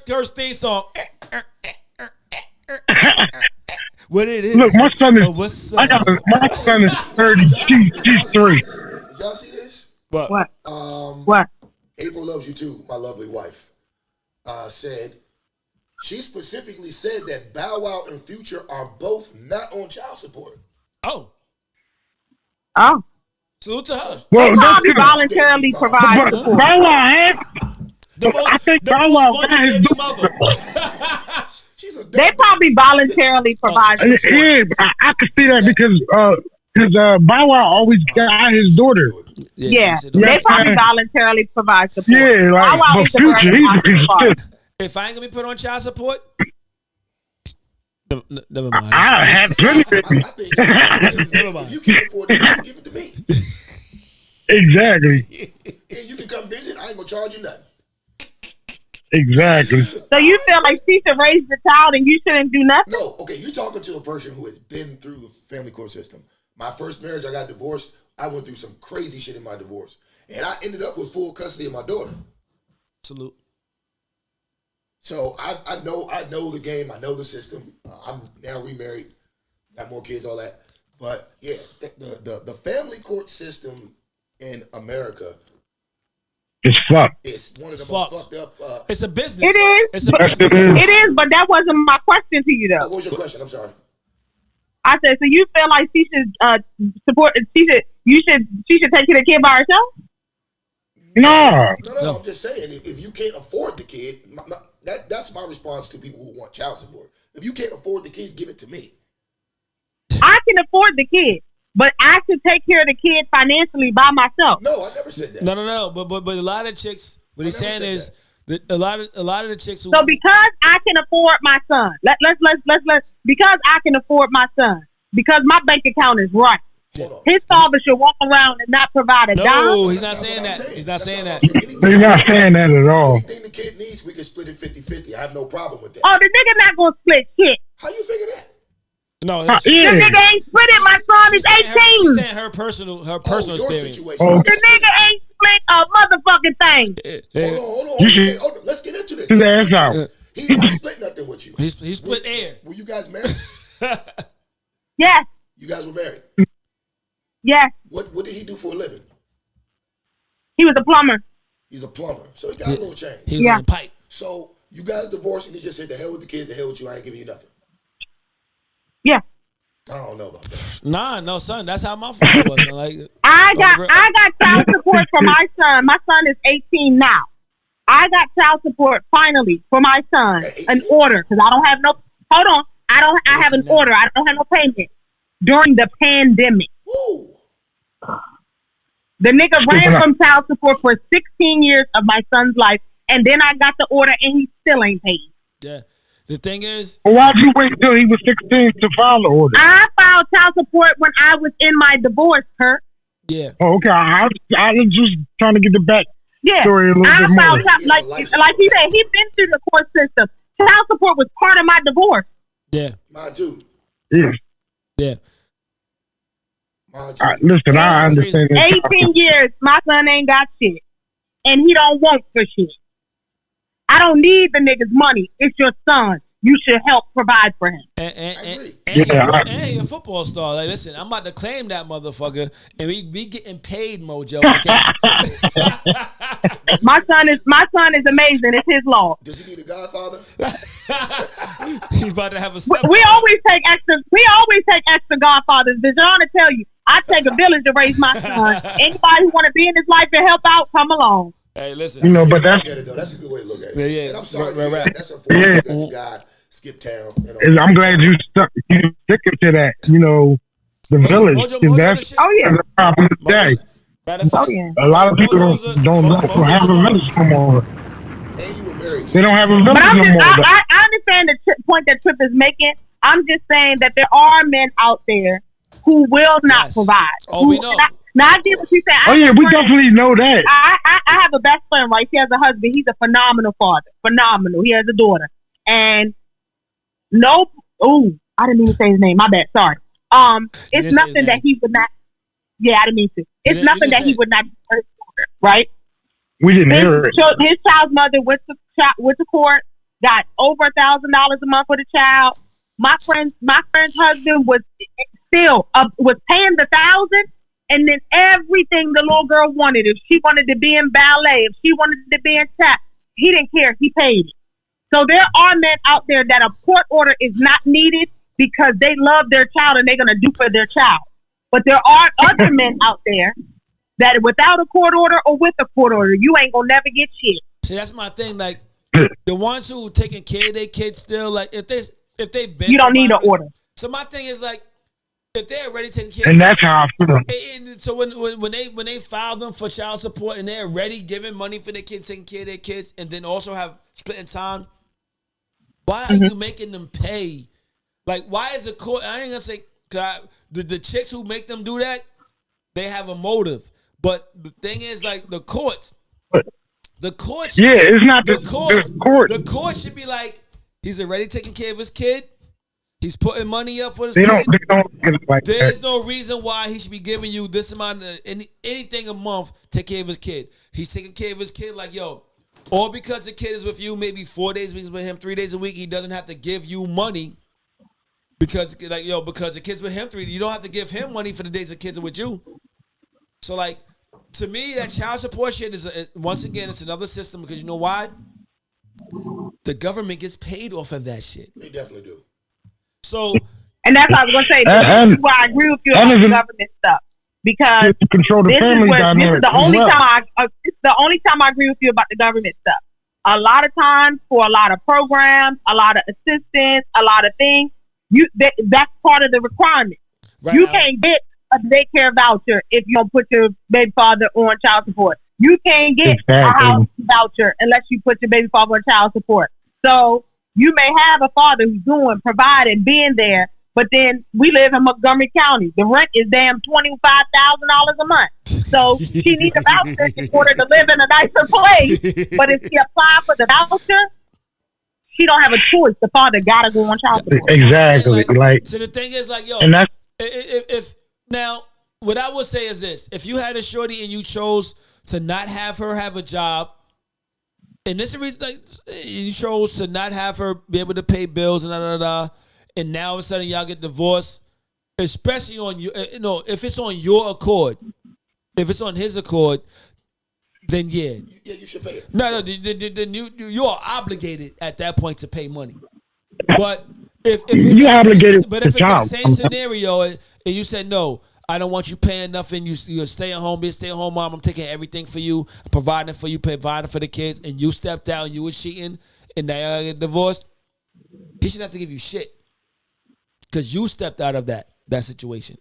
Speaker 1: Kurt's theme song. What it is?
Speaker 4: Look, my son is.
Speaker 1: What's
Speaker 4: my son is 30. She's 3.
Speaker 2: Did y'all see this?
Speaker 1: What?
Speaker 3: What?
Speaker 2: April Loves You Too, my lovely wife, said, she specifically said that Bow Wow and Future are both not on child support.
Speaker 1: Oh. Salute to her.
Speaker 3: Well, they probably voluntarily provide support.
Speaker 4: Bow Wow has. I think Bow Wow has.
Speaker 2: She's a
Speaker 3: They probably voluntarily provide support.
Speaker 4: Yeah, I can see that because Bow Wow always got his daughter.
Speaker 3: Yeah, they probably voluntarily provide support.
Speaker 4: Yeah, like, but Future, he's a piece of shit.
Speaker 1: If I ain't gonna be put on child support, never mind.
Speaker 4: I have plenty of babies.
Speaker 2: If you can't afford it, give it to me.
Speaker 4: Exactly.
Speaker 2: And you can come visit. I ain't gonna charge you nothing.
Speaker 4: Exactly.
Speaker 3: So you feel like she should raise the child and you shouldn't do nothing?
Speaker 2: No, okay, you're talking to a person who has been through the family court system. My first marriage, I got divorced. I went through some crazy shit in my divorce. And I ended up with full custody of my daughter.
Speaker 1: Salute.
Speaker 2: So I know the game. I know the system. I'm now remarried, got more kids, all that. But yeah, the family court system in America,
Speaker 4: it's fucked.
Speaker 2: it's one of the most fucked up.
Speaker 1: It's a business.
Speaker 3: It is.
Speaker 1: It's a business.
Speaker 3: It is, but that wasn't my question to you though.
Speaker 2: What was your question? I'm sorry.
Speaker 3: I said, so you feel like she should support? She should take care of the kid by herself?
Speaker 4: No.
Speaker 2: No. I'm just saying, if you can't afford the kid, that's my response to people who want child support. If you can't afford the kid, give it to me.
Speaker 3: I can afford the kid, but I should take care of the kid financially by myself.
Speaker 2: No, I never said that.
Speaker 1: No. But a lot of chicks, what he's saying is that a lot of the chicks who.
Speaker 3: So because I can afford my son, because I can afford my son, because my bank account is right. His father should walk around and not provide a dime.
Speaker 1: No, he's not saying that. He's not saying that.
Speaker 4: He's not saying that at all.
Speaker 2: Anything the kid needs, we can split it 50-50. I have no problem with that.
Speaker 3: Oh, the nigga not gonna split shit.
Speaker 2: How you figure that?
Speaker 1: No,
Speaker 3: The nigga ain't split it. My son is 18.
Speaker 1: She's saying her personal experience.
Speaker 3: The nigga ain't split a motherfucking thing.
Speaker 2: Hold on. Okay, let's get into this. He didn't split nothing with you.
Speaker 1: He split air.
Speaker 2: Were you guys married?
Speaker 3: Yes.
Speaker 2: You guys were married?
Speaker 3: Yes.
Speaker 2: What did he do for a living?
Speaker 3: He was a plumber.
Speaker 2: He's a plumber. So he got a little change.
Speaker 1: He was in pipe.
Speaker 2: So you guys divorced and he just said, the hell with the kids, the hell with you, I ain't giving you nothing.
Speaker 3: Yeah.
Speaker 2: I don't know about that.
Speaker 1: Nah, no, son. That's how my father was. Like,
Speaker 3: I got child support for my son. My son is 18 now. I got child support finally for my son. An order because I don't have no. Hold on. I have an order. I don't have no payment during the pandemic.
Speaker 2: Ooh.
Speaker 3: The nigga ran from child support for 16 years of my son's life, and then I got the order, and he still ain't paid.
Speaker 1: Yeah. The thing is,
Speaker 4: why'd you wait till he was 16 to file the order?
Speaker 3: I filed child support when I was in my divorce, Kurt.
Speaker 1: Yeah.
Speaker 4: Oh, okay. I was just trying to get the back story a little bit more.
Speaker 3: Like he said, he's been through the court system. Child support was part of my divorce.
Speaker 1: Yeah.
Speaker 2: Mine too.
Speaker 4: Yeah.
Speaker 1: Yeah.
Speaker 4: Listen, I understand.
Speaker 3: 18 years, my son ain't got shit. And he don't want for shit. I don't need the nigga's money. It's your son. You should help provide for him.
Speaker 1: And he's a football star. Like, listen, I'm about to claim that motherfucker, and we getting paid, Mojo. Okay?
Speaker 3: My son is amazing. It's his law.
Speaker 2: Does he need a godfather?
Speaker 1: He's about to have a stepfather.
Speaker 3: We always take extra godfathers. Did y'all to tell you? I take a village to raise my son. Anybody who want to be in his life and help out, come along.
Speaker 1: Hey, listen.
Speaker 2: You know, but that's a good way to look at it.
Speaker 1: Yeah.
Speaker 2: And I'm sorry, that's
Speaker 4: that
Speaker 2: unfortunate you got skip town.
Speaker 4: I'm glad you sticking to that. You know, the village. That's the problem today. A lot of people don't have a village no more.
Speaker 2: And you were married too.
Speaker 4: They don't have a village no more.
Speaker 3: I understand the point that Tripp is making. I'm just saying that there are men out there who will not provide.
Speaker 1: Oh, we know.
Speaker 3: Now, I get what you said.
Speaker 4: We definitely know that.
Speaker 3: I have a best friend, right? He has a husband. He's a phenomenal father. Phenomenal. He has a daughter. And I didn't mean to say his name. My bad. Sorry. It's nothing that he would not. Yeah, I didn't mean to. It's nothing that he would not do for his daughter, right?
Speaker 4: We didn't hear it.
Speaker 3: His child's mother went to court, got over $1,000 a month for the child. My friend's husband was still was paying the $1,000. And then everything the little girl wanted, if she wanted to be in ballet, if she wanted to be in tap, he didn't care. He paid it. So there are men out there that a court order is not needed because they love their child and they're going to do for their child. But there are other men out there that without a court order or with a court order, you ain't going to never get shit.
Speaker 1: See, that's my thing. Like, the ones who taking care of their kids still, like, if there's if they been
Speaker 3: you don't need an order.
Speaker 1: So my thing is like, if they're already taking care,
Speaker 4: and that's how I feel.
Speaker 1: and so when they file them for child support and they're already giving money for their kids, taking care of their kids, and then also have splitting time, why are you making them pay? Like, why is the court? I ain't gonna say the chicks who make them do that, they have a motive. But the thing is, like, the courts.
Speaker 4: Yeah, it's not the court.
Speaker 1: The court should be like, he's already taking care of his kid. He's putting money up for his
Speaker 4: They
Speaker 1: kid.
Speaker 4: don't get it like
Speaker 1: There's
Speaker 4: that.
Speaker 1: no reason why he should be giving you this amount of anything a month to take care of his kid. He's taking care of his kid like, yo, or because the kid is with you maybe 4 days a week, with him 3 days a week, he doesn't have to give you money because the kid's with him 3 days. You don't have to give him money for the days the kids are with you. So, like, to me, that child support shit is, once again, it's another system because you know why? The government gets paid off of that shit.
Speaker 2: They definitely do.
Speaker 1: So,
Speaker 3: and that's what I was gonna say. This is why I agree with you about the government stuff because
Speaker 4: to control the family dynamic.
Speaker 3: This is the only time I agree with you about the government stuff. A lot of times, for a lot of programs, a lot of assistance, a lot of things, that's part of the requirement. Right. You can't get a daycare voucher if you don't put your baby father on child support. You can't get a house voucher unless you put your baby father on child support. So you may have a father who's providing, being there, but then we live in Montgomery County. The rent is damn $25,000 a month. So she needs a voucher in order to live in a nicer place. But if she applies for the voucher, she don't have a choice. The father gotta go on child support.
Speaker 4: Exactly.
Speaker 1: So the thing is, like, yo,
Speaker 4: and that's
Speaker 1: if now what I would say is this: if you had a shorty and you chose to not have her have a job, and this is like you chose to not have her be able to pay bills and and now all of a sudden y'all get divorced, especially on you if it's on your accord, if it's on his accord, then yeah,
Speaker 2: you should pay it.
Speaker 1: No, then you are obligated at that point to pay money. But if
Speaker 4: you obligated,
Speaker 1: but if it's the same scenario and you said no, I don't want you paying nothing. You're staying home, be a stay-at-home mom. I'm taking everything for you, providing for you, providing for the kids, and you stepped out and you were cheating, and now you get divorced. He shouldn't have to give you shit because you stepped out of that situation.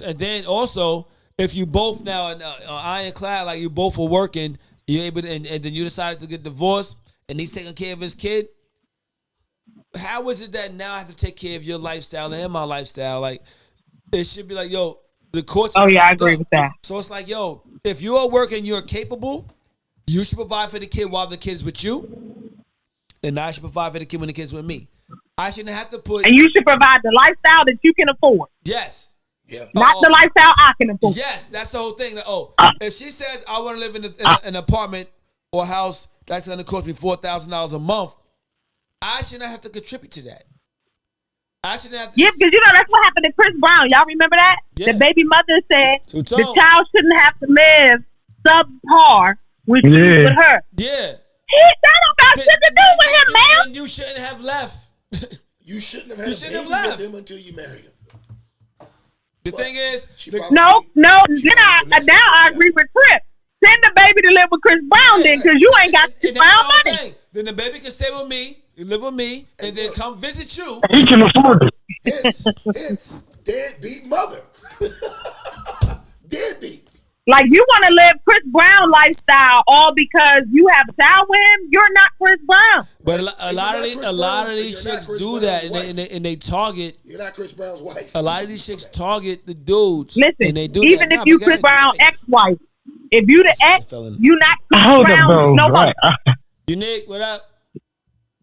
Speaker 1: And then also, if you both now ironclad, like you both were working, you're able to, and then you decided to get divorced, and he's taking care of his kid. How is it that now I have to take care of your lifestyle and my lifestyle? Like, it should be like, yo, the courts.
Speaker 3: Oh yeah, I agree with that.
Speaker 1: So it's like, yo, if you are working, you're capable. You should provide for the kid while the kid's with you, and I should provide for the kid when the kid's with me. I shouldn't have to put. And
Speaker 3: you should provide the lifestyle that you can afford.
Speaker 1: Yes.
Speaker 2: Yeah.
Speaker 3: Not the lifestyle I can afford.
Speaker 1: Yes, that's the whole thing. If she says I want to live in an apartment or a house that's going to cost me $4,000 a month, I shouldn't have to contribute to that. I shouldn't have to.
Speaker 3: Yeah, because that's what happened to Chris Brown. Y'all remember that? Yeah. The baby mother said the child shouldn't have to live subpar with her.
Speaker 1: Yeah.
Speaker 3: That don't got shit to do with him, man.
Speaker 1: And you shouldn't have left.
Speaker 2: You shouldn't have had a baby with him until you married him.
Speaker 1: The thing is,
Speaker 3: now I agree with Tripp. Send the baby to live with Chris Brown then, because you ain't got Chris Brown money.
Speaker 1: Then the baby can stay with me, live with me, and then come visit you.
Speaker 4: He can afford it.
Speaker 2: It's deadbeat mother. Deadbeat.
Speaker 3: Like, you want to live Chris Brown lifestyle all because you have a child with him? You're not Chris Brown.
Speaker 1: But a lot of these chicks do that, and they target.
Speaker 2: You're not Chris Brown's wife.
Speaker 1: A lot of these chicks target the dudes.
Speaker 3: Listen,
Speaker 1: and they do
Speaker 3: even
Speaker 1: that.
Speaker 3: if you Chris Brown ex-wife, if you the ex, you not Chris Brown. No
Speaker 4: right.
Speaker 1: Unique, what up?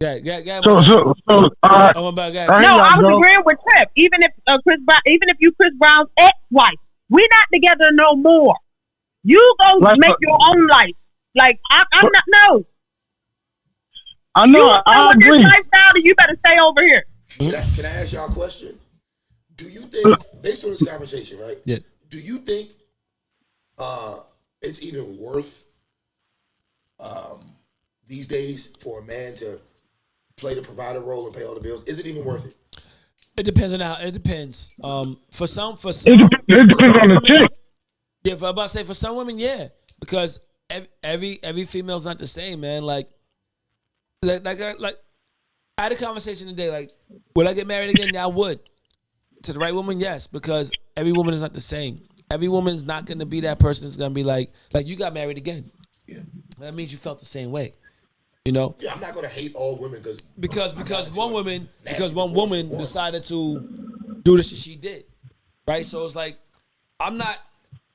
Speaker 4: I was
Speaker 3: agreeing with Tripp. Even if you Chris Brown's ex-wife, we not together no more. You go make your own life. Like, I'm not. No.
Speaker 4: I know. I agree.
Speaker 3: This lifestyle, you better stay over here.
Speaker 2: Can I ask y'all a question? Do you think, based on this conversation, right?
Speaker 1: Yeah.
Speaker 2: Do you think it's even worth these days for a man to play the provider role and pay all the bills? Is it even worth it?
Speaker 1: It depends on how. It depends. For some.
Speaker 4: It depends on the chick.
Speaker 1: Yeah, I'm about to say for some women, yeah, because every female's not the same, man. Like I I had a conversation today. Like, would I get married again? Yeah, I would. To the right woman, yes, because every woman is not the same. Every woman is not going to be that person that's going to be like you got married again.
Speaker 2: Yeah.
Speaker 1: That means you felt the same way. You know?
Speaker 2: Yeah, I'm not going to hate all women
Speaker 1: because one woman decided to do the shit she did. Right? So it's like, I'm not,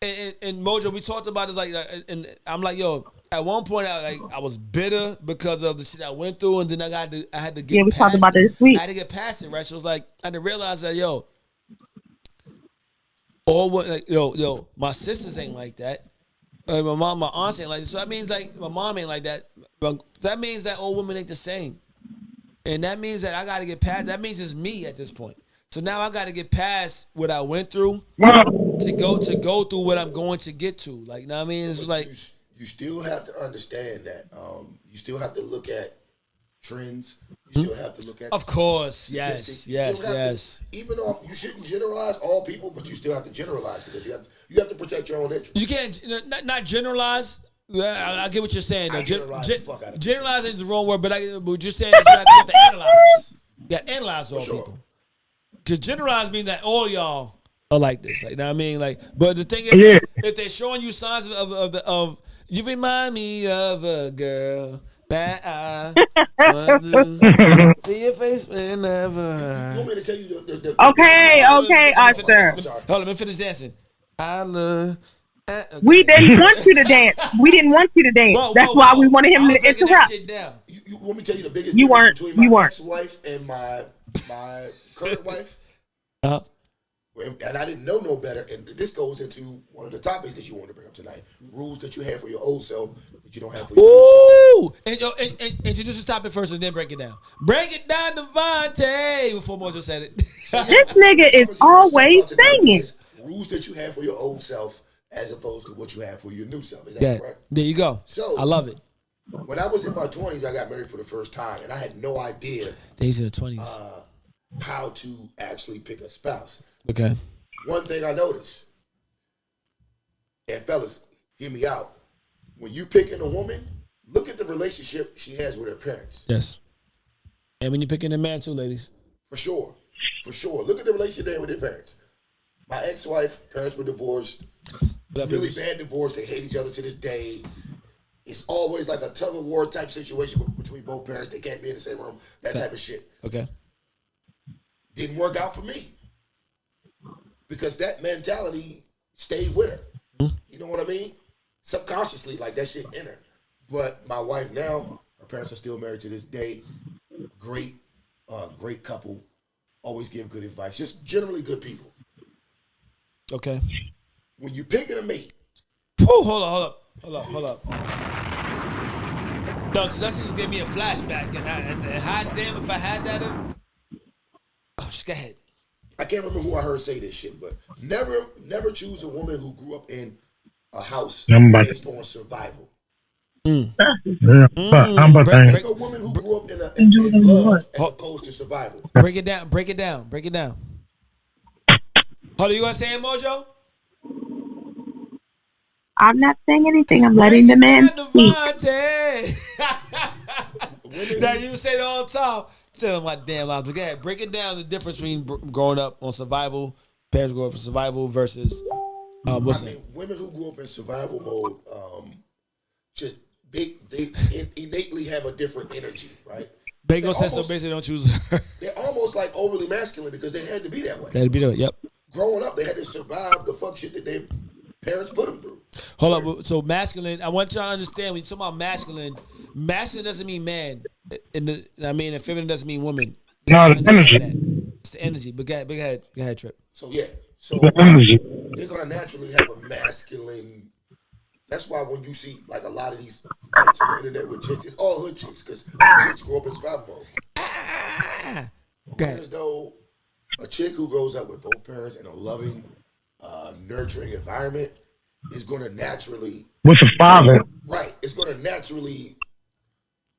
Speaker 1: and Mojo, we talked about it and I'm like, yo, at one point I was bitter because of the shit I went through, and then I had to get past it.
Speaker 3: We talked about it this week.
Speaker 1: I had to get past it, right? So it's like, I had to realize that, my sisters ain't like that. My mom, my aunts ain't like that. So that means like my mom ain't like that. But that means that old women ain't the same. And that means that I got to get past. That means it's me at this point. So now I got to get past what I went through to go through what I'm going to get to. Like, you know what I mean? It's
Speaker 2: but
Speaker 1: like
Speaker 2: you still have to understand that. You still have to look at trends. You still have to look at.
Speaker 1: Of course,
Speaker 2: statistics.
Speaker 1: yes.
Speaker 2: Even though you shouldn't generalize all people, but you still have to generalize because you have to protect your own interest.
Speaker 1: You can't not generalize. I get what you're saying. Though. Generalize is the wrong word, but you're saying that you have to analyze. You got to analyze all people. Because generalize means that all y'all are like this. Like, you know what I mean? Like, but the thing is, if they're showing you signs of you remind me of a girl that I want to see your face whenever.
Speaker 2: You want me to tell you the
Speaker 3: Okay, Arthur.
Speaker 2: I'm sorry.
Speaker 1: Hold on, let me finish dancing. I love. Okay.
Speaker 3: We didn't want you to dance. We didn't want you to dance. That's why we wanted him to interrupt.
Speaker 2: You want me to tell you the biggest
Speaker 3: You
Speaker 2: difference
Speaker 3: weren't.
Speaker 2: between my ex-wife and my current wife?
Speaker 1: Uh-huh.
Speaker 2: And I didn't know no better. And this goes into one of the topics that you want to bring up tonight: rules that you have for your old self that you don't have for your new self.
Speaker 1: And introduce the topic first and then break it down. Break it down, Devontae. Before Mojo said it.
Speaker 3: This nigga is always singing.
Speaker 2: Rules that you have for your old self as opposed to what you have for your new self. Is that correct?
Speaker 1: There you go.
Speaker 2: So
Speaker 1: I love it.
Speaker 2: When I was in my 20s, I got married for the first time, and I had no idea.
Speaker 1: These are the 20s.
Speaker 2: How to actually pick a spouse.
Speaker 1: Okay.
Speaker 2: One thing I noticed, and fellas, hear me out. When you picking a woman, look at the relationship she has with her parents.
Speaker 1: Yes. And when you're picking a man too, ladies.
Speaker 2: For sure. Look at the relationship they have with their parents. My ex-wife, parents were divorced. Really bad divorce. They hate each other to this day. It's always like a tug-of-war type situation between both parents. They can't be in the same room. That type of shit.
Speaker 1: Okay.
Speaker 2: Didn't work out for me. Because that mentality stayed with her. Mm-hmm. You know what I mean? Subconsciously, like that shit in her. But my wife now, her parents are still married to this day. Great couple. Always give good advice. Just generally good people.
Speaker 1: Okay.
Speaker 2: When you picking a mate.
Speaker 1: Hold up. No, because that just gave me a flashback. And hot damn if I had that. Go ahead.
Speaker 2: I can't remember who I heard say this shit, but never choose a woman who grew up in a house based on survival.
Speaker 4: I'm about to
Speaker 2: Pick a woman who grew up in love as opposed to survival.
Speaker 1: Break it down. Hold on, you gonna say it, Mojo?
Speaker 3: I'm not saying anything. I'm letting the man speak.
Speaker 1: Now you say it all the time. Tell them my damn lives. Go ahead. Break it down, the difference between growing up on survival, parents grow up in survival versus
Speaker 2: women who grew up in survival mode, just they innately have a different energy, right?
Speaker 1: They gonna say so basically don't choose her.
Speaker 2: They're almost like overly masculine because they had to be that way.
Speaker 1: They had to be that way, yep.
Speaker 2: Growing up, they had to survive the fuck shit that their parents put them through.
Speaker 1: Hold up. So masculine, I want y'all to understand when you talk about masculine doesn't mean man. And feminine doesn't mean woman.
Speaker 4: No, the energy.
Speaker 1: It's the energy. But go ahead, Trip.
Speaker 2: So yeah. So
Speaker 4: the energy.
Speaker 2: They're gonna naturally have a masculine. That's why when you see like a lot of these fights on the internet with chicks, it's all hood chicks because chicks grow up in survival mode. Whereas though a chick who grows up with both parents in a loving, nurturing environment is gonna naturally
Speaker 4: with a father.
Speaker 2: Right. It's gonna naturally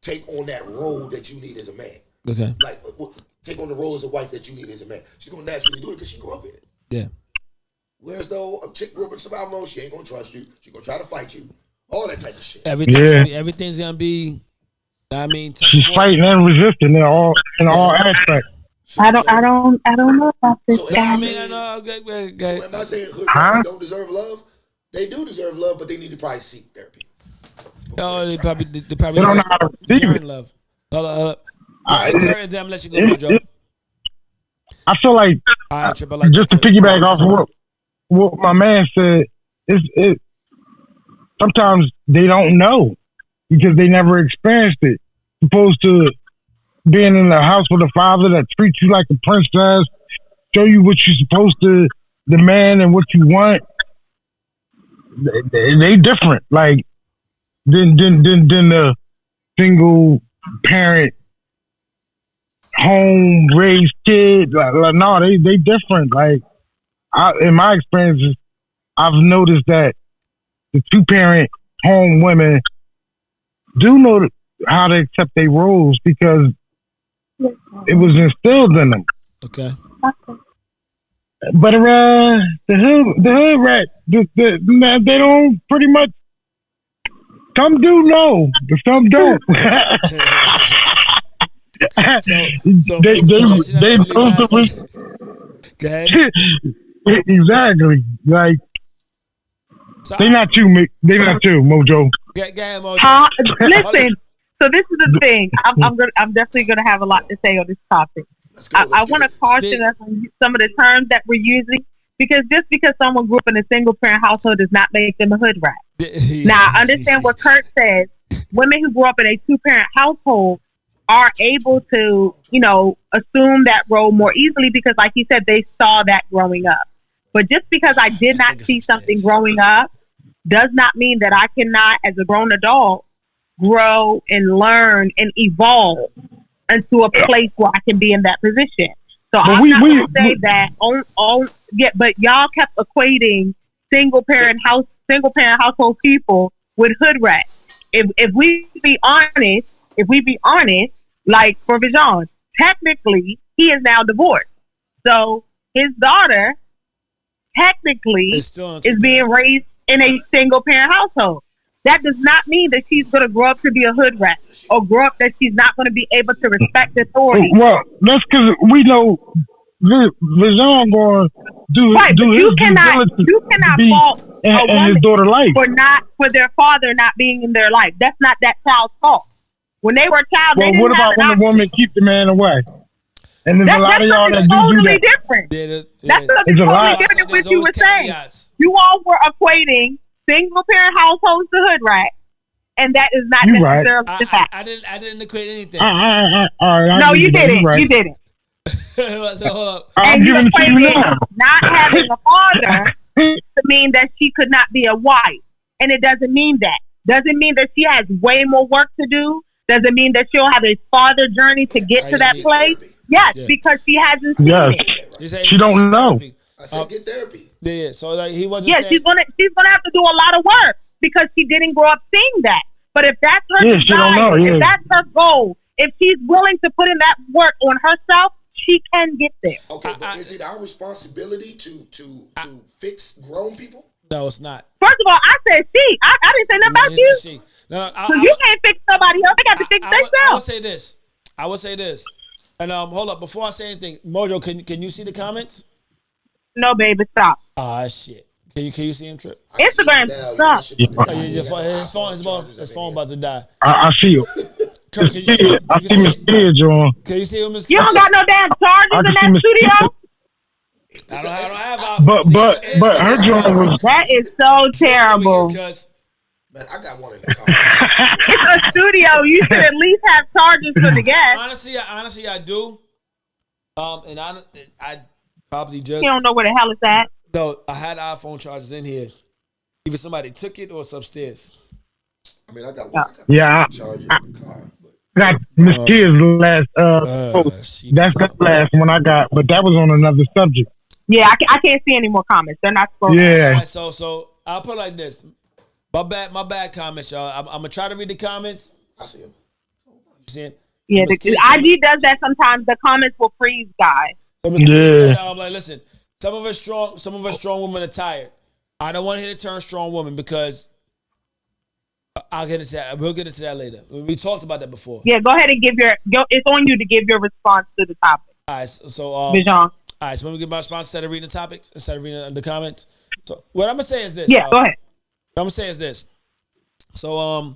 Speaker 2: take on that role that you need as a man.
Speaker 1: Okay.
Speaker 2: Like, take on the role as a wife that you need as a man. She's going to naturally do it because she grew up in it.
Speaker 1: Yeah.
Speaker 2: Whereas, though, a chick grew up in survival mode, she ain't going to trust you. She's going to try to fight you. All that type of shit.
Speaker 1: Everything's going to be I mean,
Speaker 4: she's fighting and resisting in all aspects.
Speaker 3: I don't know about this.
Speaker 2: So
Speaker 3: guy.
Speaker 2: am I saying hood rats don't deserve love? They do deserve love, but they need to probably seek therapy.
Speaker 1: Oh, they probably
Speaker 4: they don't know how to receive it.
Speaker 1: Love. Hold up. And then I'm let you go, Joe.
Speaker 4: I feel like, just to piggyback off of what my man said, it sometimes they don't know because they never experienced it. Opposed to being in the house with a father that treats you like a princess, show you what you're supposed to demand and what you want. They different, like than the single parent home raised kid. Like, no, they different. Like in my experiences, I've noticed that the 2-parent home women do know how to accept their roles because it was instilled in them.
Speaker 1: Okay.
Speaker 4: But the hood rat, they don't pretty much. Some do know, but some don't. They know exactly. Like they not you, Mick. They not you, Mojo.
Speaker 3: Listen. So this is the thing. I'm definitely gonna have a lot to say on this topic. I want to caution us on some of the terms that we're using because just because someone grew up in a single parent household does not make them a hood rat. Now, I understand what Kurt says. Women who grew up in a 2-parent household are able to, assume that role more easily because, like you said, they saw that growing up. But just because I did not see something growing up does not mean that I cannot, as a grown adult, grow and learn and evolve into a place where I can be in that position. So I'm not going to say that. But y'all kept equating single parent household people with hood rats. If we be honest, like for Vijon, technically he is now divorced. So his daughter technically is being raised in a single parent household. That does not mean that she's going to grow up to be a hood rat or grow up that she's not going to be able to respect authority.
Speaker 4: Well, that's because we know Vijon going to do his
Speaker 3: you cannot fault a woman
Speaker 4: his daughter's life
Speaker 3: for their father not being in their life. That's not that child's fault. When they were a child,
Speaker 4: well, what about when the woman keep the man away? And there's a lot of y'all that do that.
Speaker 3: Different. That's something totally different than what you were saying. You all were equating single parent households to hood rat, and that is not necessarily the fact.
Speaker 1: I didn't equate anything.
Speaker 3: No, you didn't. You didn't.
Speaker 4: I'm giving it to you now.
Speaker 3: Not having a father to mean that she could not be a wife, and it doesn't mean that. Doesn't mean that she has way more work to do. Doesn't mean that she'll have a farther journey to get to that place. Yes, because she hasn't seen it.
Speaker 4: She don't know.
Speaker 2: I said get therapy.
Speaker 1: Yeah, so like he wasn't.
Speaker 3: Yeah, she's gonna have to do a lot of work because she didn't grow up seeing that. But if that's her desire, if that's her goal, if she's willing to put in that work on herself, she can get there.
Speaker 2: Okay, but is it our responsibility to fix grown people?
Speaker 1: No, it's not.
Speaker 3: First of all, I said she. I didn't say nothing about you. She. No, you can't fix somebody else. They got to fix themselves.
Speaker 1: I will say this. And hold up, before I say anything, Mojo, can you see the comments?
Speaker 3: No, baby, stop.
Speaker 1: Ah, shit. Can you see him, Trip?
Speaker 3: Instagram, stop.
Speaker 1: His phone about to die.
Speaker 4: I see you.
Speaker 1: Kurt,
Speaker 4: I see Miss Kids on.
Speaker 1: Can you see him, Miss
Speaker 3: You don't got no damn charges in that studio?
Speaker 1: I don't have
Speaker 4: but her joint was.
Speaker 3: That is so terrible.
Speaker 2: Man, I got one in the car.
Speaker 3: It's a studio. You should at least have charges for the guests.
Speaker 1: Honestly, I do. And I probably just.
Speaker 3: You don't know where the hell it's at.
Speaker 1: No, I had iPhone chargers in here. Either somebody took it or it's upstairs.
Speaker 2: I mean, I got one.
Speaker 4: Charger in the car. Got Miss Kids last. That's the last one I got, but that was on another subject.
Speaker 3: Yeah, I can't see any more comments. They're not supposed.
Speaker 1: Yeah. Right, so I'll put it like this. My bad comments, y'all. I'm gonna try to read the comments.
Speaker 2: I see them.
Speaker 1: You see it?
Speaker 3: Yeah, the IG does that sometimes. The comments will freeze, guys.
Speaker 1: So I'm like, listen. Some of us strong women are tired. I don't want to hit a turn strong woman because I'll get into that. We'll get into that later. We talked about that before.
Speaker 3: Yeah, go ahead and give it's on you to give your response to the topic.
Speaker 1: All right, so
Speaker 3: Bijan.
Speaker 1: All right, so when we give my response instead of reading the topics, instead of reading the comments. So what I'm gonna say is this.
Speaker 3: Yeah, go ahead.
Speaker 1: What I'm gonna say is this. So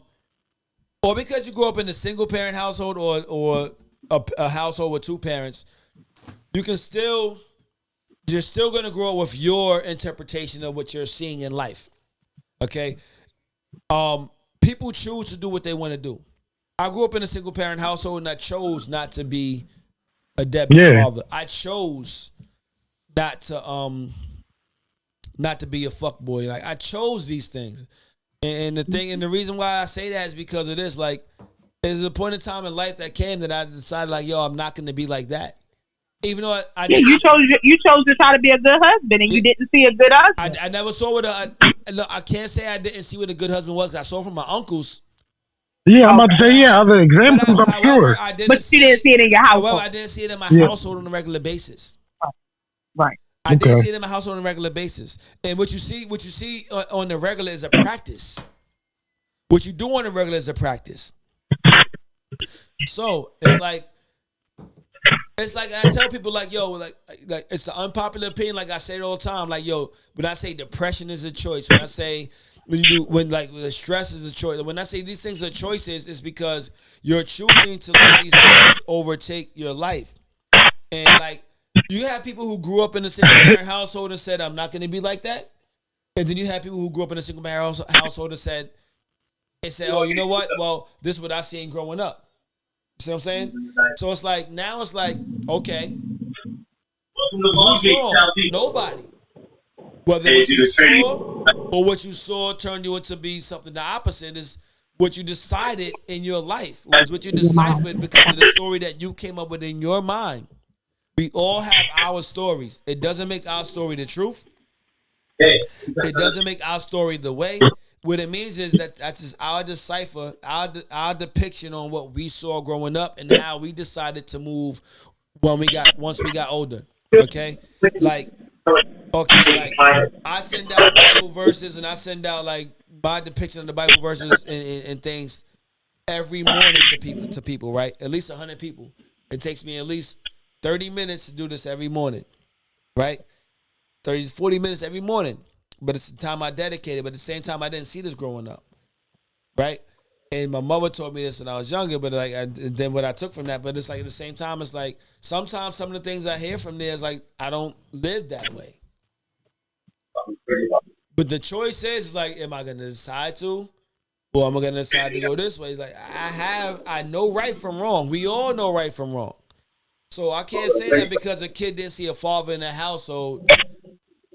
Speaker 1: or because you grew up in a single parent household or a household with two parents, you're still gonna grow up with your interpretation of what you're seeing in life. Okay. People choose to do what they want to do. I grew up in a single parent household and I chose not to be a deadbeat father. I chose not to be a fuckboy. Like I chose these things. And the reason why I say that is because it is like there's a point in time in life that came that I decided like, yo, I'm not gonna be like that. Even though
Speaker 3: you chose to try to be a good husband and you didn't see a good husband.
Speaker 1: I never saw what I can't say I didn't see what a good husband was. I saw from my uncles.
Speaker 4: Yeah, I'm about to say other examples. I'm sure,
Speaker 3: but you didn't see it in your household.
Speaker 1: However, I didn't see it in my household on a regular basis.
Speaker 3: Right.
Speaker 1: I didn't see it in my household on a regular basis. And what you see on the regular is a practice. What you do on the regular is a practice. So it's like I tell people like, yo, like it's the unpopular opinion. Like I say it all the time. Like, yo, when I say depression is a choice, when I say when the stress is a choice, when I say these things are choices, it's because you're choosing to let these things overtake your life. And like you have people who grew up in a single parent household and said, I'm not going to be like that. And then you have people who grew up in a single parent household and said, oh, you know what? Well, this is what I seen growing up. You see what I'm saying? So it's like, now it's like, okay, who's wrong? Nobody. Whether what you saw or what you saw turned you into be something the opposite is what you decided in your life. Was what you deciphered because of the story that you came up with in your mind. We all have our stories. It doesn't make our story the truth. It doesn't make our story the way. What it means is that that's just our decipher, our depiction on what we saw growing up and how we decided to move once we got older. Okay? Like I send out Bible verses and I send out like my depiction of the Bible verses and things every morning to people, right? At least 100 people. It takes me at least 30 minutes to do this every morning, right? 30 to 40 minutes every morning. But it's the time I dedicated. But at the same time, I didn't see this growing up, right? And my mother told me this when I was younger. But like, then what I took from that. But it's like at the same time, it's like sometimes some of the things I hear from there is like I don't live that way. But the choice is like, am I going to decide to, or am I going to decide to go this way? It's like I know right from wrong. We all know right from wrong. So I can't say that because a kid didn't see a father in the household.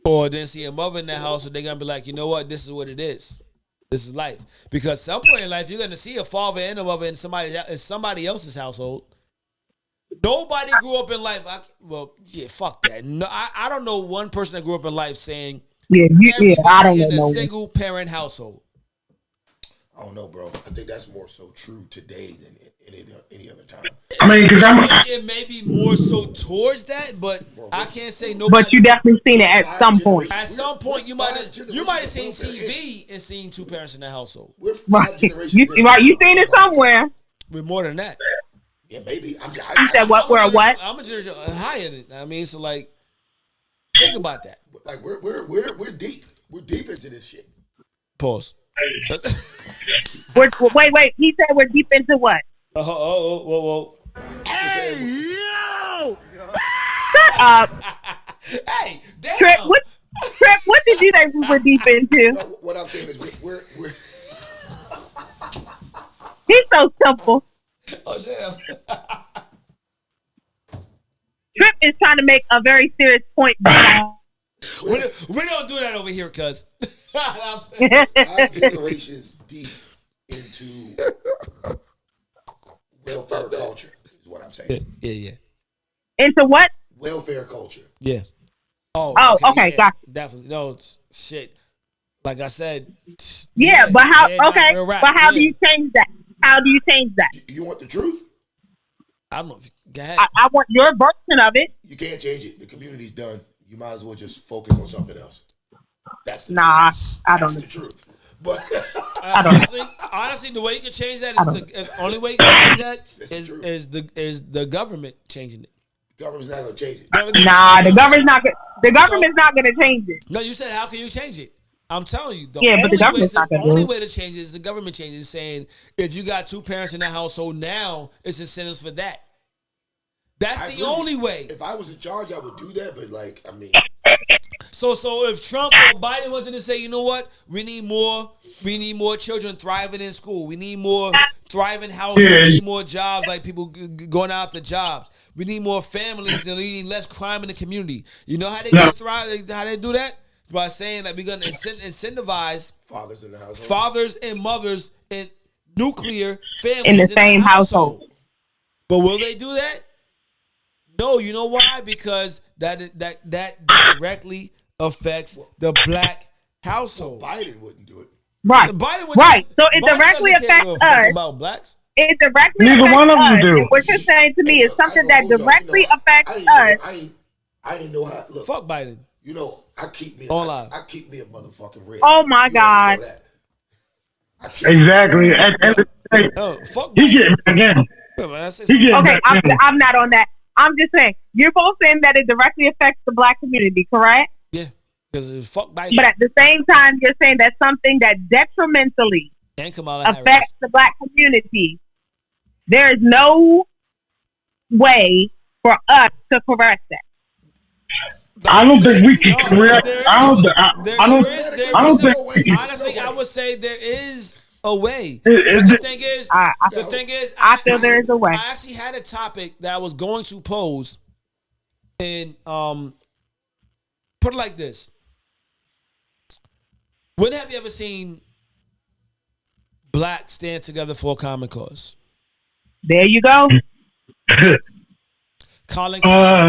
Speaker 1: Or didn't see a mother in that house, so they're going to be like, you know what, this is what it is. This is life. Because some point in life, you're going to see a father and a mother in somebody else's household. Nobody grew up in life. Fuck that. No, I don't know one person that grew up in life saying,
Speaker 3: I don't
Speaker 1: in
Speaker 3: know.
Speaker 1: a single parent household.
Speaker 2: I don't know, bro. I think that's more so true today than any other time.
Speaker 4: I mean, because
Speaker 1: it may be more so towards that, but I can't say nobody.
Speaker 3: But you definitely seen it at some point.
Speaker 1: At some point, you might have seen TV and seen two parents in the household.
Speaker 2: We're 5 generations.
Speaker 3: You seen it somewhere.
Speaker 1: We're more than that.
Speaker 2: Yeah, maybe.
Speaker 3: You said what? Where what?
Speaker 1: I'm a generation higher than. I mean, so like, think about that.
Speaker 2: Like we're deep. We're deep into this shit.
Speaker 1: Pause.
Speaker 3: Wait. He said we're deep into what?
Speaker 1: Whoa.
Speaker 2: Hey,
Speaker 5: yo!
Speaker 3: Shut up.
Speaker 1: Hey, damn.
Speaker 3: Trip, what did you think we were deep into?
Speaker 2: no, what I'm saying is we're
Speaker 3: He's so simple.
Speaker 1: Oh, damn.
Speaker 3: Trip is trying to make a very serious point.
Speaker 1: We don't do that over here, cuz.
Speaker 2: 5 generations deep into welfare culture is what I'm saying.
Speaker 1: Yeah.
Speaker 3: Into what?
Speaker 2: Welfare culture.
Speaker 1: Yeah.
Speaker 3: Oh, okay,
Speaker 1: yeah,
Speaker 3: gotcha.
Speaker 1: Definitely. No, it's shit. Like I said.
Speaker 3: Yeah, but how? Okay, but how do you change that? How do you change that?
Speaker 2: You want the truth?
Speaker 1: I don't know. Go ahead.
Speaker 3: I want your version of it.
Speaker 2: You can't change it. The community's done. You might as well just focus on something else. That's the truth.
Speaker 3: I don't know.
Speaker 2: That's the truth. But
Speaker 1: honestly, the way you can change that is the only way you can change that is the government changing it.
Speaker 2: Government's not gonna change it.
Speaker 3: Nah, the government's not gonna change it.
Speaker 1: No, you said how can you change it? I'm telling you,
Speaker 3: But the government's not gonna do it.
Speaker 1: The only way to change it is the government changes, saying if you got 2 parents in the household now, it's incentives for that. That's the only way.
Speaker 2: If I was in charge, I would do that. But like, I mean,
Speaker 1: so if Trump or Biden wanted to say, you know what, we need more children thriving in school. We need more thriving households. We need more jobs, like people going after jobs. We need more families and we need less crime in the community. You know how they gonna thrive? How they do that? By saying that we're gonna incentivize
Speaker 2: fathers in the household,
Speaker 1: fathers and mothers in nuclear families
Speaker 3: in the same household.
Speaker 1: But will they do that? No, you know why? Because that directly affects the black household.
Speaker 2: Well, Biden wouldn't do it.
Speaker 3: Right. Right. So it directly affects us.
Speaker 1: About blacks?
Speaker 3: It directly
Speaker 4: Neither
Speaker 3: affects
Speaker 4: one of them
Speaker 3: us.
Speaker 4: do.
Speaker 3: And what you're saying to me is something that directly affects us.
Speaker 2: I ain't know how. Look,
Speaker 1: fuck Biden.
Speaker 2: You know, I keep me a motherfucking red.
Speaker 3: Oh my God.
Speaker 4: Exactly.
Speaker 1: Fuck
Speaker 4: he getting back in.
Speaker 3: Okay, I'm not on that. I'm just saying, you're both saying that it directly affects the black community, correct?
Speaker 1: Yeah, because fuck Biden.
Speaker 3: But at the same time, you're saying that's something that detrimentally affects the black community. There is no way for us to correct that.
Speaker 4: I don't think we can correct. I don't think.
Speaker 1: Honestly, I would say there is a way. The thing is,
Speaker 3: I feel there is a way.
Speaker 1: I actually had a topic that I was going to pose, and put it like this: when have you ever seen blacks stand together for a common cause?
Speaker 3: There you go.
Speaker 1: Colin,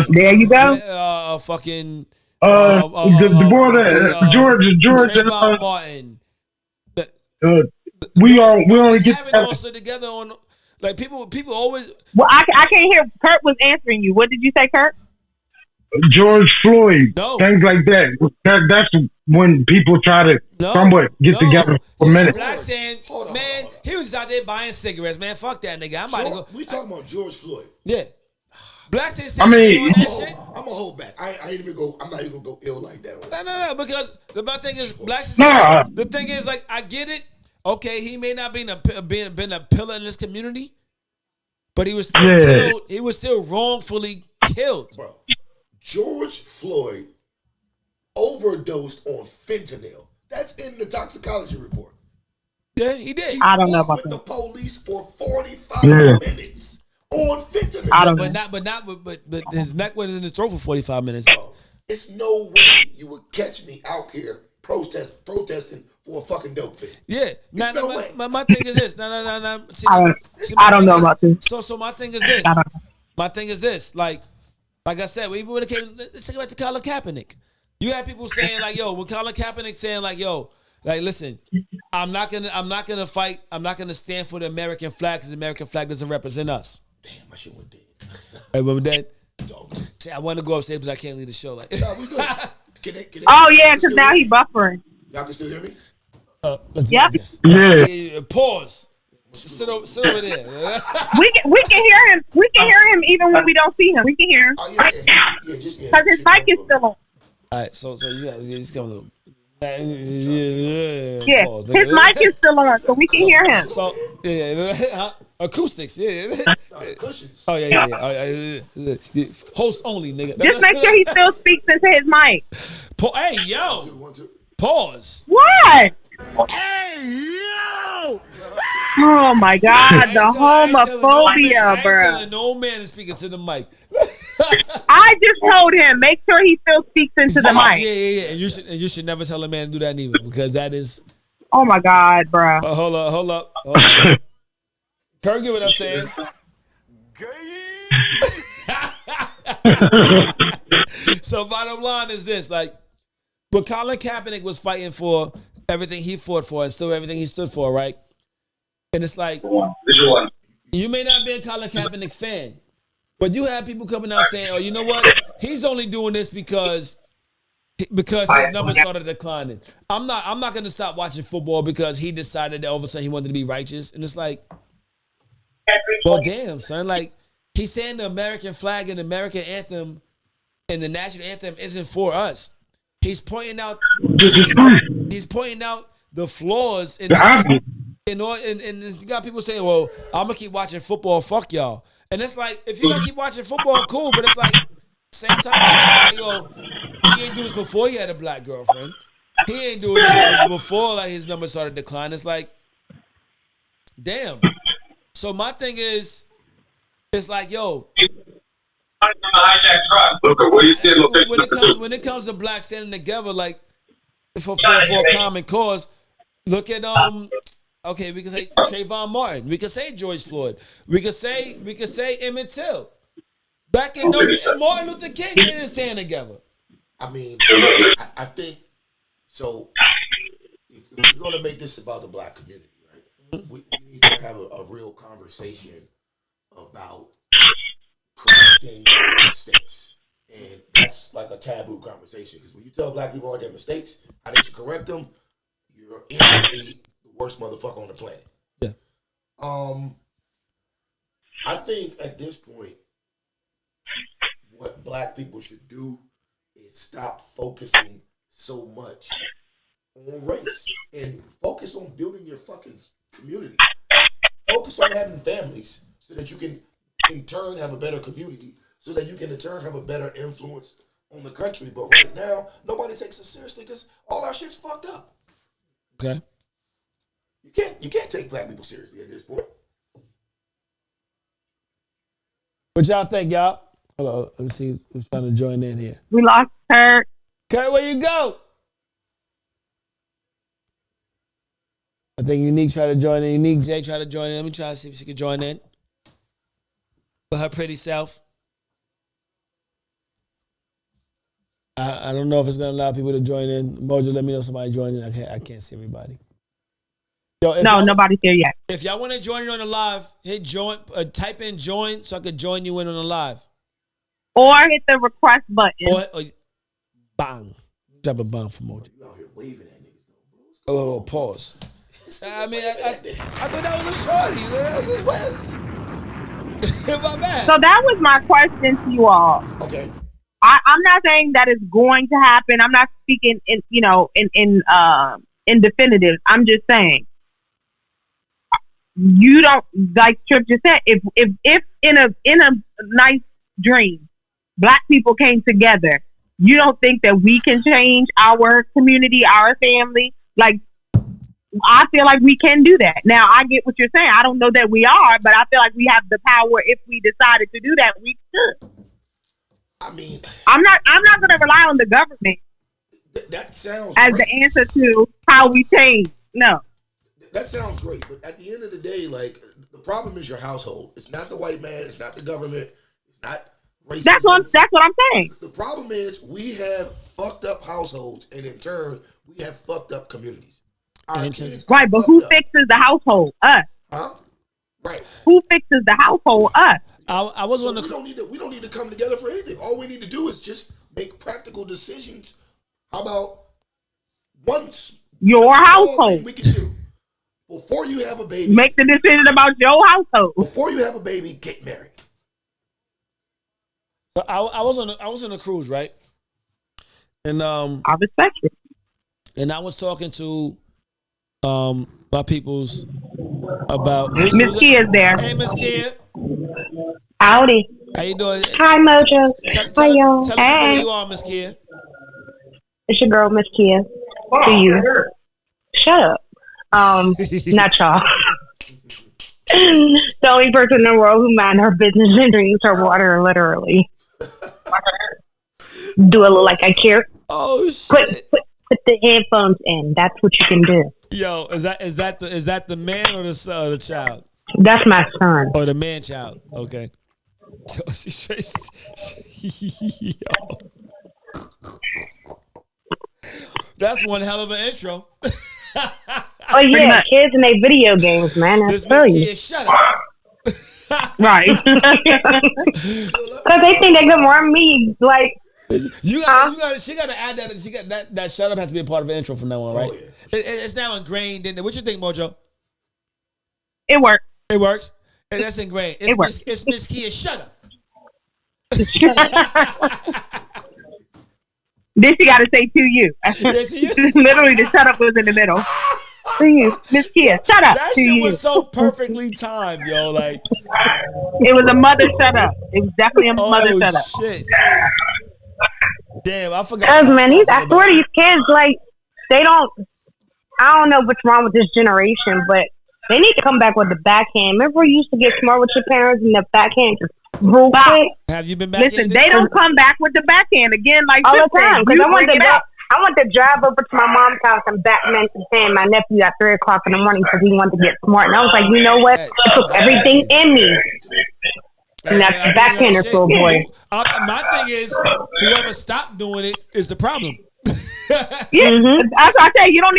Speaker 3: there you go.
Speaker 1: Fucking
Speaker 4: the boy that George
Speaker 1: Martin.
Speaker 4: We only get
Speaker 1: together on like people always.
Speaker 3: Well, I can't hear. Kurt was answering you. What did you say, Kurt?
Speaker 4: George Floyd, things like that. That's when people try to somewhat get together for a minute.
Speaker 1: Black saying, man, he was out there buying cigarettes, man. Fuck that nigga. I'm about to go.
Speaker 2: We talking about George Floyd.
Speaker 1: Yeah. Black saying,
Speaker 4: I mean,
Speaker 2: I'm gonna hold back. I'm not even gonna go ill like that.
Speaker 1: No, because the thing is, blacks. The thing is, like, I get it. Okay, he may not been a pillar in this community, but he was still killed. He was still wrongfully killed.
Speaker 2: Bro, George Floyd overdosed on fentanyl. That's in the toxicology report.
Speaker 1: Yeah, he did.
Speaker 3: I don't know about
Speaker 2: that. The police for 45 minutes on fentanyl.
Speaker 3: I don't know.
Speaker 1: But his neck was in his throat for 45 minutes.
Speaker 2: Bro, it's no way you would catch me out here protesting for a fucking dope fit.
Speaker 1: Yeah. My thing is this. No. See,
Speaker 3: I don't know about this.
Speaker 1: So my thing is this. My thing is this. Like I said, even when it came, let's think about the Colin Kaepernick. You had people saying like, yo, when Colin Kaepernick saying like, yo, like, listen, I'm not gonna fight. I'm not gonna stand for the American flag because the American flag doesn't represent us.
Speaker 2: Damn, my shit went dead.
Speaker 1: Hey, when dead. See, I want to go upstairs, but I can't leave the show. Like,
Speaker 2: no, we good.
Speaker 3: Oh yeah, because now he buffering.
Speaker 2: Y'all can still hear me?
Speaker 3: Yep.
Speaker 4: Yeah.
Speaker 1: Pause. Sit over there.
Speaker 3: we can hear him. We can hear him even when we don't see him. We can hear him.
Speaker 2: Oh yeah.
Speaker 3: Because his mic is still on.
Speaker 1: All right, so you just coming.
Speaker 3: Yeah, his mic is still on, so we can hear him.
Speaker 1: So acoustics,
Speaker 2: cushions.
Speaker 1: Oh yeah. Host only, nigga.
Speaker 3: Just make sure he still speaks into his mic.
Speaker 1: Hey yo, pause.
Speaker 3: What?
Speaker 5: Hey, yo!
Speaker 3: Oh my God, the homophobia, bro.
Speaker 1: No man is speaking to the mic.
Speaker 3: I just told him, make sure he still speaks into the mic.
Speaker 1: Yeah. And you should never tell a man to do that neither, because that is.
Speaker 3: Oh my God, bro.
Speaker 1: Hold up. Kurt, get what I'm saying. So bottom line is this, like, but Colin Kaepernick was fighting for everything he fought for and still everything he stood for, right? And it's like, you may not be a Colin Kaepernick fan, but you have people coming out saying, oh, you know what? He's only doing this because Because his numbers started declining. I'm not gonna stop watching football because he decided that all of a sudden he wanted to be righteous. And it's like, well, damn, son. Like, he's saying the American flag and the American anthem and the national anthem isn't for us. He's pointing out the flaws in and you got people saying, well, I'm gonna keep watching football, fuck y'all. And it's like, if you're gonna keep watching football, cool, but it's like, same time, yo, he ain't do this before he had a black girlfriend. He ain't doing this before like his numbers started declining. It's like, damn. So my thing is, it's like, yo, when it comes to blacks standing together, like for a common cause, look at okay, we can say Trayvon Martin, we can say George Floyd, we can say Emmett Till. Back in Martin Luther King didn't stand together.
Speaker 2: I mean, I think so. If we're gonna make this about the black community, right? We need to have a real conversation about correcting mistakes, and that's like a taboo conversation. Because when you tell black people all their mistakes, how they should correct them, you're instantly the worst motherfucker on the planet.
Speaker 1: Yeah.
Speaker 2: I think at this point, what black people should do is stop focusing so much on race and focus on building your fucking community. Focus on having families so that you can in turn have a better community, so that you can in turn have a better influence on the country. But right now, nobody takes us seriously because all our shit's fucked up.
Speaker 1: Okay.
Speaker 2: You can't take black people seriously at this point.
Speaker 1: What y'all think, y'all? Hello, let me see who's trying to join in here.
Speaker 3: We lost Kurt.
Speaker 1: Kurt, where you go? I think Unique tried to join in. Unique J tried to join in. Let me try to see if she can join in. With her pretty self. I don't know if it's gonna allow people to join in. Mojo, let me know if somebody joined in. I can't see everybody. Yo,
Speaker 3: no, nobody's here yet.
Speaker 1: If y'all want to join in on the live, hit join. Type in join so I could join you in on the live.
Speaker 3: Or hit the request button.
Speaker 1: Or bang. Drop a bang for Mojo.
Speaker 2: You out here waving at niggas,
Speaker 1: Oh, pause. I mean, I thought that was a shorty. My bad.
Speaker 3: So that was my question to you all.
Speaker 2: Okay.
Speaker 3: I'm not saying that it's going to happen. I'm not speaking in definitive. I'm just saying you don't, like Tripp just said, if in a nice dream, black people came together, you don't think that we can change our community, our family? Like, I feel like we can do that. Now, I get what you're saying. I don't know that we are, but I feel like we have the power. If we decided to do that, we could.
Speaker 2: I mean,
Speaker 3: I'm not going to rely on the government.
Speaker 2: That sounds
Speaker 3: as
Speaker 2: great.
Speaker 3: The answer to how we change. No.
Speaker 2: That sounds great, but at the end of the day, like, the problem is your household. It's not the white man. It's not the government. It's not racism.
Speaker 3: That's what I'm saying.
Speaker 2: The problem is we have fucked up households, and in turn, we have fucked up communities. Our kids
Speaker 3: right, but who fixes the household? Us.
Speaker 2: Huh? Right.
Speaker 3: Who fixes the household? Us.
Speaker 1: I was on the.
Speaker 2: We don't need to come together for anything. All we need to do is just make practical decisions. How about
Speaker 3: your household?
Speaker 2: We can do before you have a baby.
Speaker 3: Make the decision about your household.
Speaker 2: Before you have a baby, get married.
Speaker 1: So I was on a cruise, right? And
Speaker 3: I respect it.
Speaker 1: And I was talking to my peoples about
Speaker 3: Miss Kia's there.
Speaker 1: Hey, Miss Kia.
Speaker 6: Howdy.
Speaker 1: How you doing?
Speaker 6: Hi, Mojo. Hi, y'all.
Speaker 1: Tell
Speaker 6: hey.
Speaker 1: me who you are, Miss Kia.
Speaker 6: It's your girl, Miss Kia. To you. Shut up. Not y'all. The only person in the world who mind her business and drinks her water, literally. Do a little like I care.
Speaker 1: Oh shit.
Speaker 6: Put the headphones in. That's what you can do.
Speaker 1: Yo, is that the man or the child?
Speaker 6: That's my son.
Speaker 1: Oh, the man child. Okay. Yo. That's one hell of an intro.
Speaker 6: Oh yeah, kids and they video games, man. I tell you.
Speaker 1: Shut up.
Speaker 6: Right. Because they think they can warn me like
Speaker 1: You got. She got to add that. She got that. Shut up has to be a part of the intro from now on, right?
Speaker 2: Oh, yeah.
Speaker 1: It's now ingrained in there. What you think, Mojo?
Speaker 3: It works.
Speaker 1: It works. That's ingrained.
Speaker 3: It works.
Speaker 1: It's Miss Kia. Shut up.
Speaker 3: Then she got to say to you. Literally, the shut up was in the middle. To you, Miss Kia, shut up.
Speaker 1: That
Speaker 3: to
Speaker 1: shit
Speaker 3: you.
Speaker 1: was so perfectly timed, yo. Like,
Speaker 3: it was a mother shut up. It was definitely a mother shut up.
Speaker 1: Shit. Damn, I forgot.
Speaker 6: Because, man, I swear these kids, like, they don't, I don't know what's wrong with this generation, but they need to come back with the backhand. Remember you used to get smart with your parents and the backhand just real quick?
Speaker 1: Have you been backhanded?
Speaker 3: Listen, they don't come back with the backhand again like
Speaker 6: all
Speaker 3: this
Speaker 6: the time. Because I want to drive over to my mom's house and Batman to saying my nephew at 3 o'clock in the morning because he wanted to get smart. And I was like, you know what? It took everything in me. And that's the backhander for a boy.
Speaker 1: My thing is, whoever stopped doing it is the problem.
Speaker 3: Yeah, that's what I say. You don't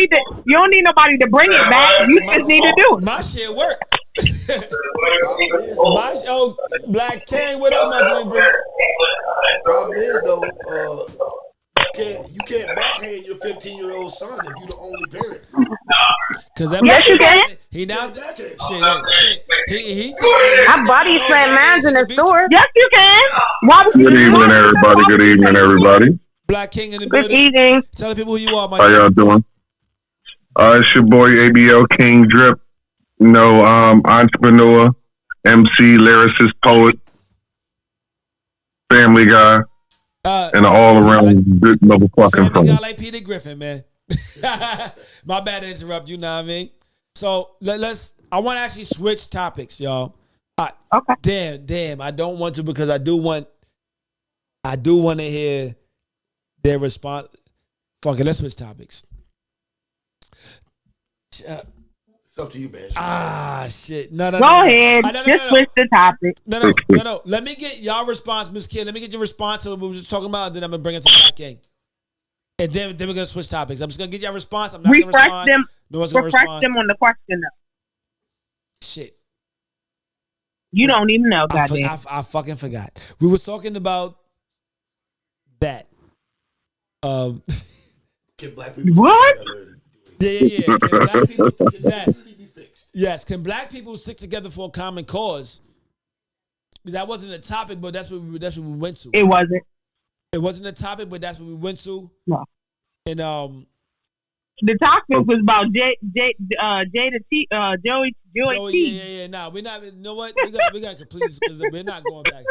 Speaker 3: need nobody to bring it back. You just need to do it.
Speaker 1: My shit worked. Black King, what up, my friend?
Speaker 2: Problem is though, you can't backhand your 15-year-old son if you're the only parent.
Speaker 3: Yes, you can.
Speaker 1: He now shit. He
Speaker 6: I body slam mans in the store.
Speaker 3: Yes, you can.
Speaker 7: Good evening, everybody. Good evening, everybody.
Speaker 1: Black King in the
Speaker 6: Good
Speaker 1: building.
Speaker 6: evening.
Speaker 1: Tell the people who you are, my
Speaker 7: How y'all doing? It's your boy ABL King Drip. You know, entrepreneur, MC, lyricist, poet, family guy, and an all-around good motherfucking
Speaker 1: family guy
Speaker 7: friend.
Speaker 1: like Peter Griffin, man. My bad to interrupt you, know what I mean? So let's. I want to actually switch topics, y'all.
Speaker 3: Okay.
Speaker 1: Damn. I don't want to because I do want to hear their response. Fuck it, let's switch topics.
Speaker 2: It's up to you, man.
Speaker 1: Shit. No.
Speaker 3: Go ahead. Just switch the topic.
Speaker 1: No. Let me get y'all response, Miss Kid. Let me get your response to what we were just talking about, and then I'm gonna bring it to Black King. And then we're gonna switch topics. I'm just gonna get y'all response. I'm not gonna respond.
Speaker 3: Refresh them on the question though.
Speaker 1: Shit.
Speaker 3: You don't even know, goddamn.
Speaker 1: I fucking forgot. We were talking about that.
Speaker 2: Can black people
Speaker 3: what?
Speaker 1: Yeah. Can black people, yes. Can black people stick together for a common cause? That wasn't a topic, but that's what we went to.
Speaker 3: It wasn't.
Speaker 1: It wasn't a topic, but that's what we went to.
Speaker 3: No.
Speaker 1: And
Speaker 3: the topic was about Joey.
Speaker 1: Yeah. Nah, we're not. You know what? We got to complete this because we're not going back.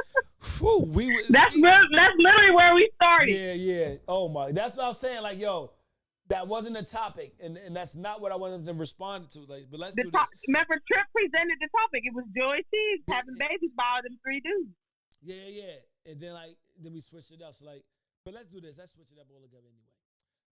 Speaker 1: Whew,
Speaker 3: that's literally where we started.
Speaker 1: Yeah. Oh my, that's what I was saying. Like, yo, that wasn't a topic, and that's not what I wanted them to respond to. Like, but let's do this.
Speaker 3: Remember, Tripp presented the topic. It was Joie Chavis having babies by them 3 dudes.
Speaker 1: Yeah. And then we switched it up. So but let's do this. Let's switch it up all together anyway.